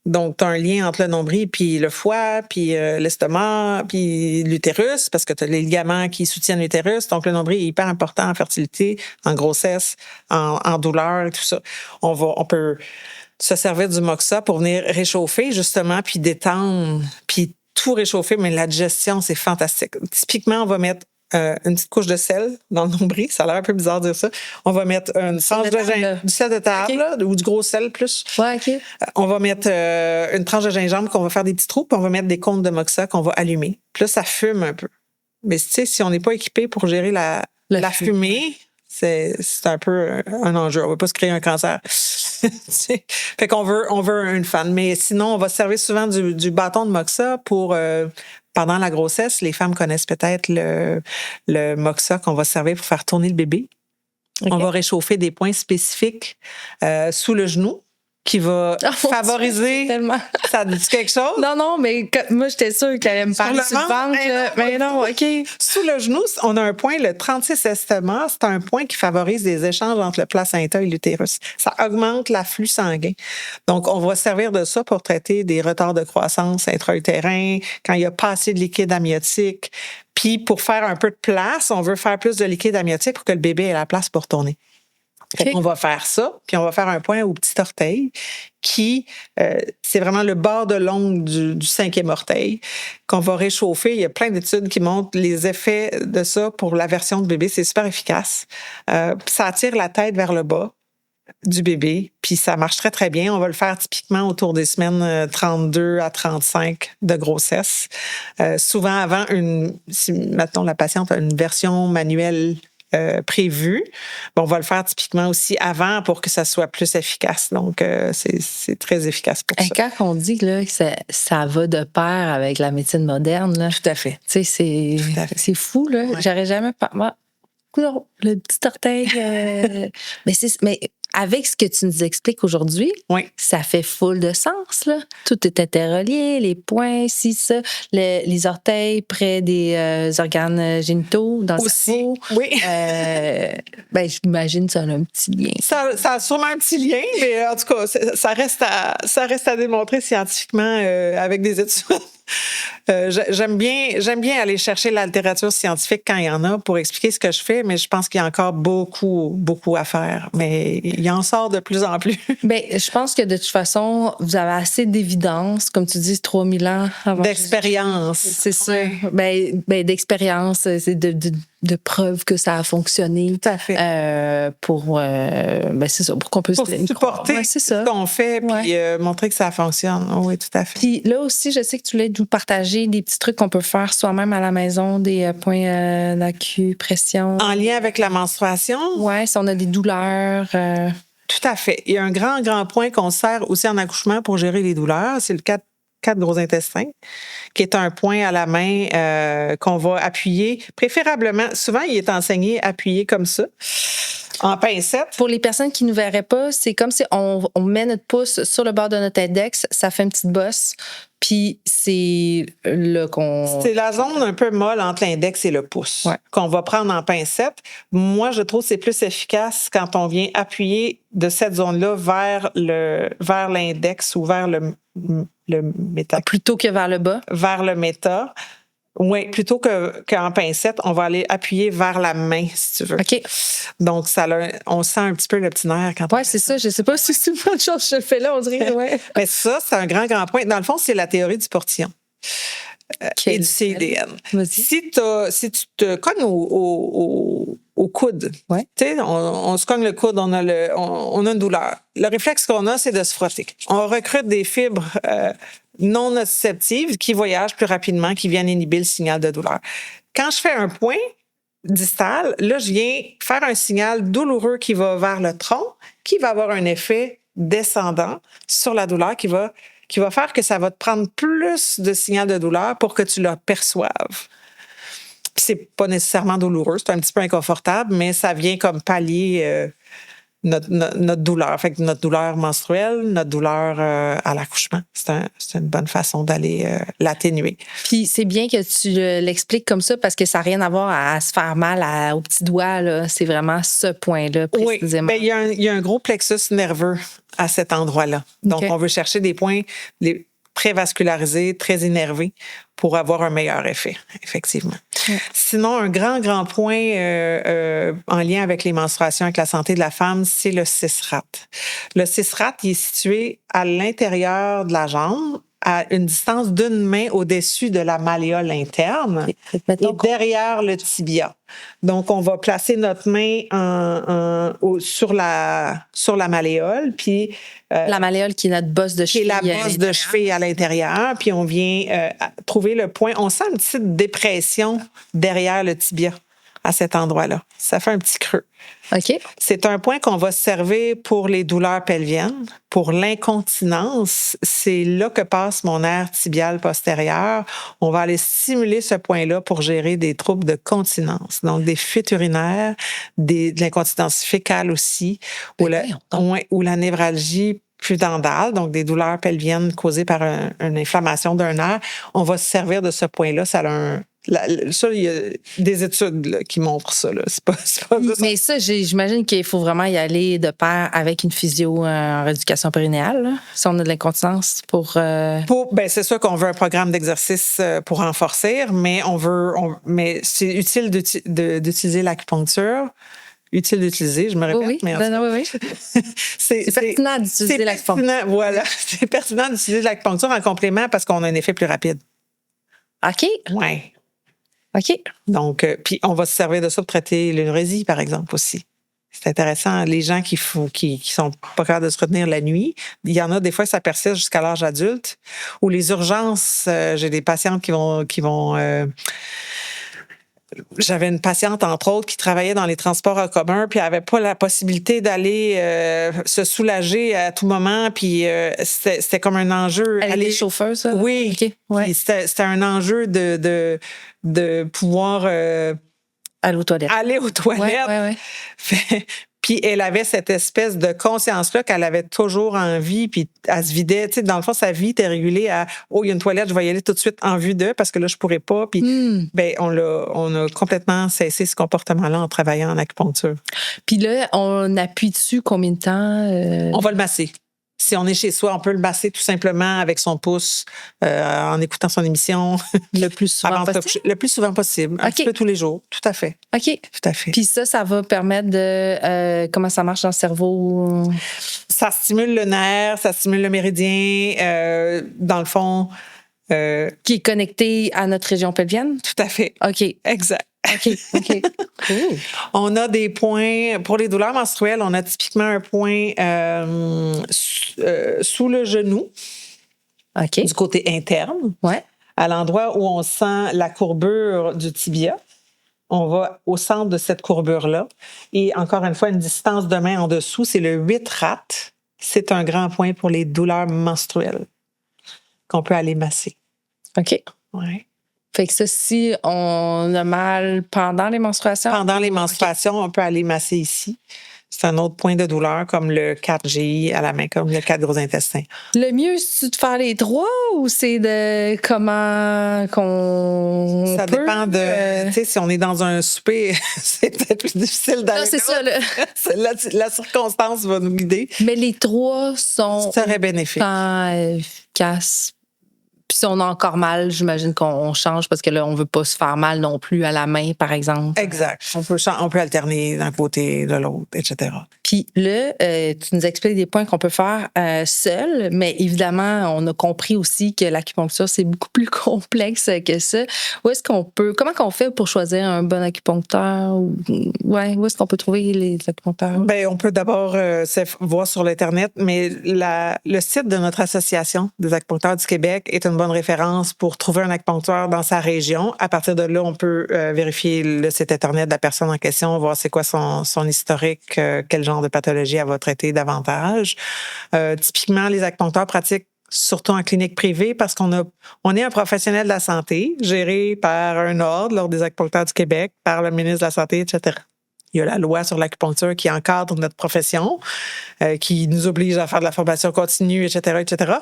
Speaker 1: Donc, tu as un lien entre le nombril, puis le foie, puis l'estomac, puis l'utérus, parce que tu as les ligaments qui soutiennent l'utérus. Donc, le nombril est hyper important en fertilité, en grossesse, en douleur et tout ça. On peut se servir du moxa pour venir réchauffer, justement, puis détendre, puis tout réchauffer, mais la digestion, c'est fantastique. Typiquement, on va mettre une petite couche de sel dans le nombril. Ça a l'air un peu bizarre de dire ça. On va mettre une tranche du sel de table, okay. Là, ou du gros sel plus.
Speaker 2: Ouais, OK.
Speaker 1: On va mettre une tranche de gingembre qu'on va faire des petits trous, puis on va mettre des cônes de moxa qu'on va allumer. Puis là, ça fume un peu. Mais tu sais, si on n'est pas équipé pour gérer la fumée, c'est un peu un enjeu. On ne va pas se créer un cancer. Fait qu'on veut une fan. Mais sinon, on va se servir souvent du bâton de moxa pour... pendant la grossesse, les femmes connaissent peut-être le moxa qu'on va servir pour faire tourner le bébé. Okay. On va réchauffer des points spécifiques sous le genou qui va favoriser...
Speaker 2: Tellement.
Speaker 1: Ça dit quelque chose?
Speaker 2: Non, mais moi, j'étais sûre qu'elle allait me parler du ventre. Mais non, OK.
Speaker 1: Sous le genou, on a un point, le 36 estomac, c'est un point qui favorise les échanges entre le placenta et l'utérus. Ça augmente l'afflux sanguin. Donc, on va servir de ça pour traiter des retards de croissance intra-utérins, quand il n'y a pas assez de liquide amniotique. Puis, pour faire un peu de place, on veut faire plus de liquide amniotique pour que le bébé ait la place pour tourner. Okay. On va faire ça, puis on va faire un point au petit orteil qui, c'est vraiment le bord de l'ongle du 5e orteil qu'on va réchauffer. Il y a plein d'études qui montrent les effets de ça pour la version de bébé. C'est super efficace. Ça attire la tête vers le bas du bébé, puis ça marche très, très bien. On va le faire typiquement autour des semaines 32 à 35 de grossesse. Souvent avant, si maintenant la patiente a une version manuelle prévu. Bon, on va le faire typiquement aussi avant pour que ça soit plus efficace. Donc, c'est très efficace pour ça.
Speaker 2: Quand on dit là, que ça va de pair avec la médecine moderne, là,
Speaker 1: tout à fait.
Speaker 2: Tu sais, c'est fou, là. Ouais. J'aurais jamais... le petit orteil... mais avec ce que tu nous expliques aujourd'hui,
Speaker 1: oui.
Speaker 2: Ça fait full de sens, là. Tout est interrelié, les points, ça, les orteils près des organes génitaux, dans
Speaker 1: aussi,
Speaker 2: le cerveau.
Speaker 1: Oui.
Speaker 2: J'imagine que ça a un petit lien.
Speaker 1: Ça a sûrement un petit lien, mais en tout cas, ça reste à démontrer scientifiquement avec des études. J'aime bien aller chercher la littérature scientifique quand il y en a pour expliquer ce que je fais, mais je pense qu'il y a encore beaucoup à faire. Mais il en sort de plus en plus.
Speaker 2: Je pense que de toute façon, vous avez assez d'évidence, comme tu dis, 3000 ans avant.
Speaker 1: D'expérience.
Speaker 2: C'est ça. D'expérience, c'est de preuves que ça a fonctionné.
Speaker 1: Tout à fait.
Speaker 2: C'est ça, pour qu'on puisse
Speaker 1: supporter ce qu'on fait puis montrer que ça fonctionne. Oui, tout à fait.
Speaker 2: Puis là aussi, je sais que tu voulais nous partager des petits trucs qu'on peut faire soi-même à la maison, des points d'acupression.
Speaker 1: En lien avec la menstruation?
Speaker 2: Oui, si on a des douleurs.
Speaker 1: Tout à fait. Il y a un grand point qu'on sert aussi en accouchement pour gérer les douleurs. C'est le 4 gros intestins, qui est un point à la main qu'on va appuyer. Préférablement, souvent, il est enseigné appuyer comme ça, en pincette.
Speaker 2: Pour les personnes qui ne nous verraient pas, c'est comme si on met notre pouce sur le bord de notre index, ça fait une petite bosse, puis c'est là qu'on...
Speaker 1: C'est la zone un peu molle entre l'index et le pouce qu'on va prendre en pincette. Moi, je trouve que c'est plus efficace quand on vient appuyer de cette zone-là vers l'index ou vers le méta.
Speaker 2: Plutôt que vers le bas?
Speaker 1: Vers le méta. Oui, plutôt qu'en pincette, on va aller appuyer vers la main, si tu veux.
Speaker 2: OK.
Speaker 1: Donc, on sent un petit peu le petit nerf quand on...
Speaker 2: Oui, c'est ça. Je ne sais pas si c'est une bonne chose que je fais là, on dirait. Ouais.
Speaker 1: Mais ça, c'est un grand point. Dans le fond, c'est la théorie du portillon. Et du CIDN. Si tu te cognes au coude, tu sais, on se cogne le coude, on a une douleur. Le réflexe qu'on a, c'est de se frotter. On recrute des fibres non nociceptives qui voyagent plus rapidement, qui viennent inhiber le signal de douleur. Quand je fais un point distal, là, je viens faire un signal douloureux qui va vers le tronc, qui va avoir un effet descendant sur la douleur, qui va faire que ça va te prendre plus de signal de douleur pour que tu le perçoives. C'est pas nécessairement douloureux, c'est un petit peu inconfortable, mais ça vient comme pallier notre douleur. Fait que notre douleur menstruelle, notre douleur à l'accouchement. C'est une bonne façon d'aller l'atténuer.
Speaker 2: Puis c'est bien que tu l'expliques comme ça parce que ça n'a rien à voir à se faire mal au petit doigt. Là. C'est vraiment ce point-là précisément.
Speaker 1: Oui, il y a un gros plexus nerveux à cet endroit-là. Donc, on veut chercher des points très vascularisés, très innervés pour avoir un meilleur effet, effectivement. Ouais. Sinon, un grand point en lien avec les menstruations, avec la santé de la femme, c'est le cisrat. Le cisrat, il est situé à l'intérieur de la jambe, à une distance d'une main au-dessus de la malléole interne et derrière le tibia. Donc, on va placer notre main sur la malléole, puis...
Speaker 2: la malléole qui est notre bosse de cheville.
Speaker 1: Qui est la bosse de cheville à l'intérieur, puis on vient trouver le point. On sent une petite dépression derrière le tibia à cet endroit-là. Ça fait un petit creux.
Speaker 2: OK.
Speaker 1: C'est un point qu'on va servir pour les douleurs pelviennes, pour l'incontinence. C'est là que passe mon nerf tibial postérieur. On va aller stimuler ce point-là pour gérer des troubles de continence, donc des fuites urinaires, de l'incontinence fécale aussi, ou la névralgie pudendale, donc des douleurs pelviennes causées par une inflammation d'un nerf. On va se servir de ce point-là. Ça a il y a des études là, qui montrent ça. Là. C'est pas
Speaker 2: mais ça, j'imagine qu'il faut vraiment y aller de pair avec une physio en rééducation périnéale, là, si on a de l'incontinence
Speaker 1: c'est sûr qu'on veut un programme d'exercice pour renforcer, mais mais c'est utile d'utiliser l'acupuncture. Utile d'utiliser, je me répète.
Speaker 2: Oui,
Speaker 1: mais
Speaker 2: oui. C'est pertinent d'utiliser l'acupuncture.
Speaker 1: Voilà, c'est pertinent d'utiliser l'acupuncture en complément parce qu'on a un effet plus rapide.
Speaker 2: OK.
Speaker 1: Oui.
Speaker 2: OK.
Speaker 1: Donc, puis on va se servir de ça pour traiter l'énurésie, par exemple, aussi. C'est intéressant. Les gens qui sont pas capables de se retenir la nuit, il y en a des fois, ça persiste jusqu'à l'âge adulte. Ou les urgences, j'ai des patientes qui vont j'avais une patiente, entre autres, qui travaillait dans les transports en commun, puis elle n'avait pas la possibilité d'aller se soulager à tout moment, puis c'était comme un enjeu.
Speaker 2: Elle était chauffeuse, ça?
Speaker 1: Oui.
Speaker 2: Okay. Ouais.
Speaker 1: C'était un enjeu de pouvoir
Speaker 2: aller aux toilettes.
Speaker 1: Ouais. Puis elle avait cette espèce de conscience-là qu'elle avait toujours envie, puis elle se vidait. Tu sais, dans le fond, sa vie était régulée à « Oh, il y a une toilette, je vais y aller tout de suite en vue d'eux parce que là, je pourrais pas. » Puis on a complètement cessé ce comportement-là en travaillant en acupuncture.
Speaker 2: Puis là, on appuie dessus combien de temps?
Speaker 1: On va le masser. Si on est chez soi, on peut le masser tout simplement avec son pouce en écoutant son émission.
Speaker 2: Le plus souvent possible?
Speaker 1: Le plus souvent possible. Un petit peu tous les jours. Tout à fait.
Speaker 2: OK.
Speaker 1: Tout à fait.
Speaker 2: Puis ça va permettre de... comment ça marche dans le cerveau?
Speaker 1: Ça stimule le nerf, ça stimule le méridien. Dans le fond...
Speaker 2: qui est connecté à notre région pelvienne?
Speaker 1: Tout à fait.
Speaker 2: OK.
Speaker 1: Exact.
Speaker 2: OK. Cool.
Speaker 1: On a des points, pour les douleurs menstruelles, on a typiquement un point sous le genou,
Speaker 2: OK.
Speaker 1: du côté interne,
Speaker 2: Ouais.
Speaker 1: à l'endroit où on sent la courbure du tibia. On va au centre de cette courbure-là. Et encore une fois, une distance de main en dessous, c'est le 8 rat. C'est un grand point pour les douleurs menstruelles qu'on peut aller masser.
Speaker 2: OK.
Speaker 1: Ouais.
Speaker 2: Fait que ça, si on a mal pendant les menstruations?
Speaker 1: Pendant les menstruations, on peut aller masser ici. C'est un autre point de douleur, comme le 4GI à la main, comme le 4 gros intestins.
Speaker 2: Le mieux, c'est de faire les trois ou c'est de comment qu'on
Speaker 1: Ça
Speaker 2: peut,
Speaker 1: dépend de... Tu sais, si on est dans un souper, c'est peut-être plus difficile d'aller
Speaker 2: Non, c'est ça, là.
Speaker 1: La circonstance va nous guider.
Speaker 2: Mais les trois sont
Speaker 1: Ça serait bénéfique.
Speaker 2: autant efficaces. Puis si on a encore mal, j'imagine qu'on change parce que là, on veut pas se faire mal non plus à la main, par exemple.
Speaker 1: Exact. On peut alterner d'un côté, de l'autre, etc.
Speaker 2: Puis là, tu nous expliques des points qu'on peut faire seul, mais évidemment, on a compris aussi que l'acupuncture, c'est beaucoup plus complexe que ça. Comment qu'on fait pour choisir un bon acupuncteur? Où est-ce qu'on peut trouver les acupuncteurs?
Speaker 1: Bien, on peut d'abord voir sur l'Internet, mais le site de notre association des acupuncteurs du Québec est une bonne référence pour trouver un acupuncteur dans sa région. À partir de là, on peut vérifier le site Internet de la personne en question, voir c'est quoi son historique, quel genre de pathologie elle va traiter davantage. Typiquement, les acupuncteurs pratiquent surtout en clinique privée parce on est un professionnel de la santé géré par un ordre, l'Ordre des acupuncteurs du Québec, par le ministre de la Santé, etc. Il y a la loi sur l'acupuncture qui encadre notre profession, qui nous oblige à faire de la formation continue, etc., etc.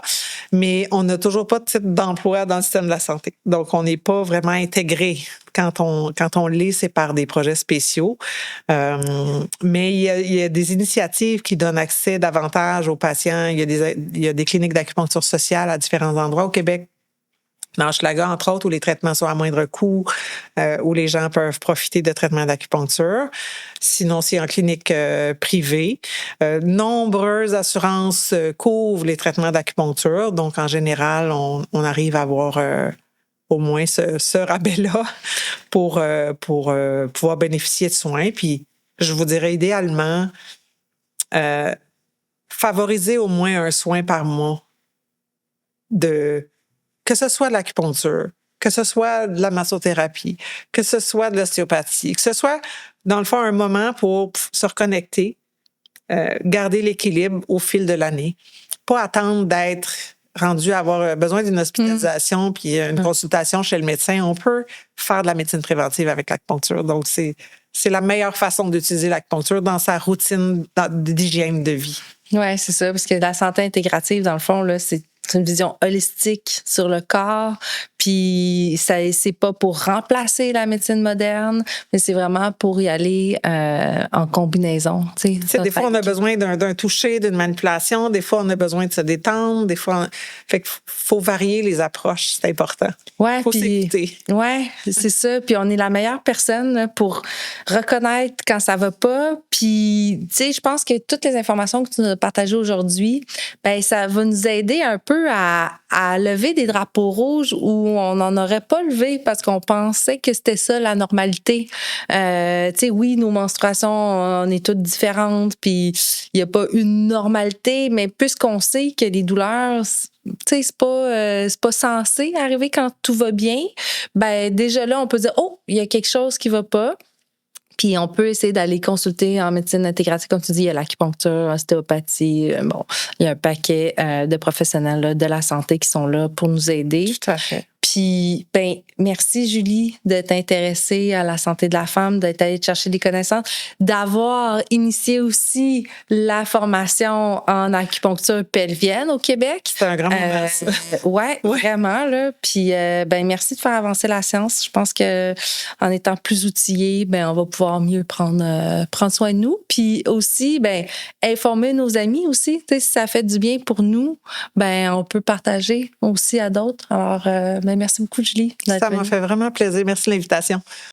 Speaker 1: Mais on n'a toujours pas de titre d'emploi dans le système de la santé. Donc, on n'est pas vraiment intégré. Quand on l'est, c'est par des projets spéciaux. Mais il y a des initiatives qui donnent accès davantage aux patients. Il y a des cliniques d'acupuncture sociale à différents endroits au Québec. Dans Hochelaga, entre autres, où les traitements sont à moindre coût, où les gens peuvent profiter de traitements d'acupuncture. Sinon, c'est en clinique privée. Nombreuses assurances couvrent les traitements d'acupuncture. Donc, en général, on arrive à avoir au moins ce rabais-là pour pouvoir bénéficier de soins. Puis, je vous dirais idéalement, favoriser au moins un soin par mois que ce soit de l'acupuncture, que ce soit de la massothérapie, que ce soit de l'ostéopathie, que ce soit, dans le fond, un moment pour se reconnecter, garder l'équilibre au fil de l'année. Pas attendre d'être rendu à avoir besoin d'une hospitalisation puis une consultation chez le médecin. On peut faire de la médecine préventive avec l'acupuncture. Donc, c'est la meilleure façon d'utiliser l'acupuncture dans sa routine d'hygiène de vie.
Speaker 2: Oui, c'est ça, parce que la santé intégrative, dans le fond, là, c'est une vision holistique sur le corps, puis c'est pas pour remplacer la médecine moderne, mais c'est vraiment pour y aller en combinaison. Des fois,
Speaker 1: on a besoin d'un toucher, d'une manipulation. Des fois, on a besoin de se détendre. Des fois, fait qu'il faut varier les approches. C'est important.
Speaker 2: Ouais,
Speaker 1: faut s'écouter.
Speaker 2: Ouais, c'est ça. Puis on est la meilleure personne là, pour reconnaître quand ça va pas. Puis, tu sais, je pense que toutes les informations que tu nous as partagées aujourd'hui, ben ça va nous aider un peu à lever des drapeaux rouges où on n'en aurait pas levé parce qu'on pensait que c'était ça la normalité. Tu sais, oui, nos menstruations, on est toutes différentes, puis il n'y a pas une normalité, mais puisqu'on sait que les douleurs, tu sais, c'est pas censé arriver quand tout va bien, ben déjà là, on peut dire, oh, il y a quelque chose qui va pas. Puis on peut essayer d'aller consulter en médecine intégrative, comme tu dis, il y a l'acupuncture, l'ostéopathie, bon, il y a un paquet de professionnels là, de la santé qui sont là pour nous aider.
Speaker 1: Tout à fait.
Speaker 2: Puis, ben, merci Julie de t'intéresser à la santé de la femme, d'être allée chercher des connaissances, d'avoir initié aussi la formation en acupuncture pelvienne au Québec.
Speaker 1: C'est un grand moment, ça.
Speaker 2: Ouais, vraiment là. Puis, ben, merci de faire avancer la science. Je pense que en étant plus outillés, ben, on va pouvoir mieux prendre soin de nous. Puis aussi, ben, informer nos amis aussi. Tu sais, si ça fait du bien pour nous, ben, on peut partager aussi à d'autres. Alors, ben, merci beaucoup, Julie.
Speaker 1: Ça m'a fait vraiment plaisir. Merci de l'invitation.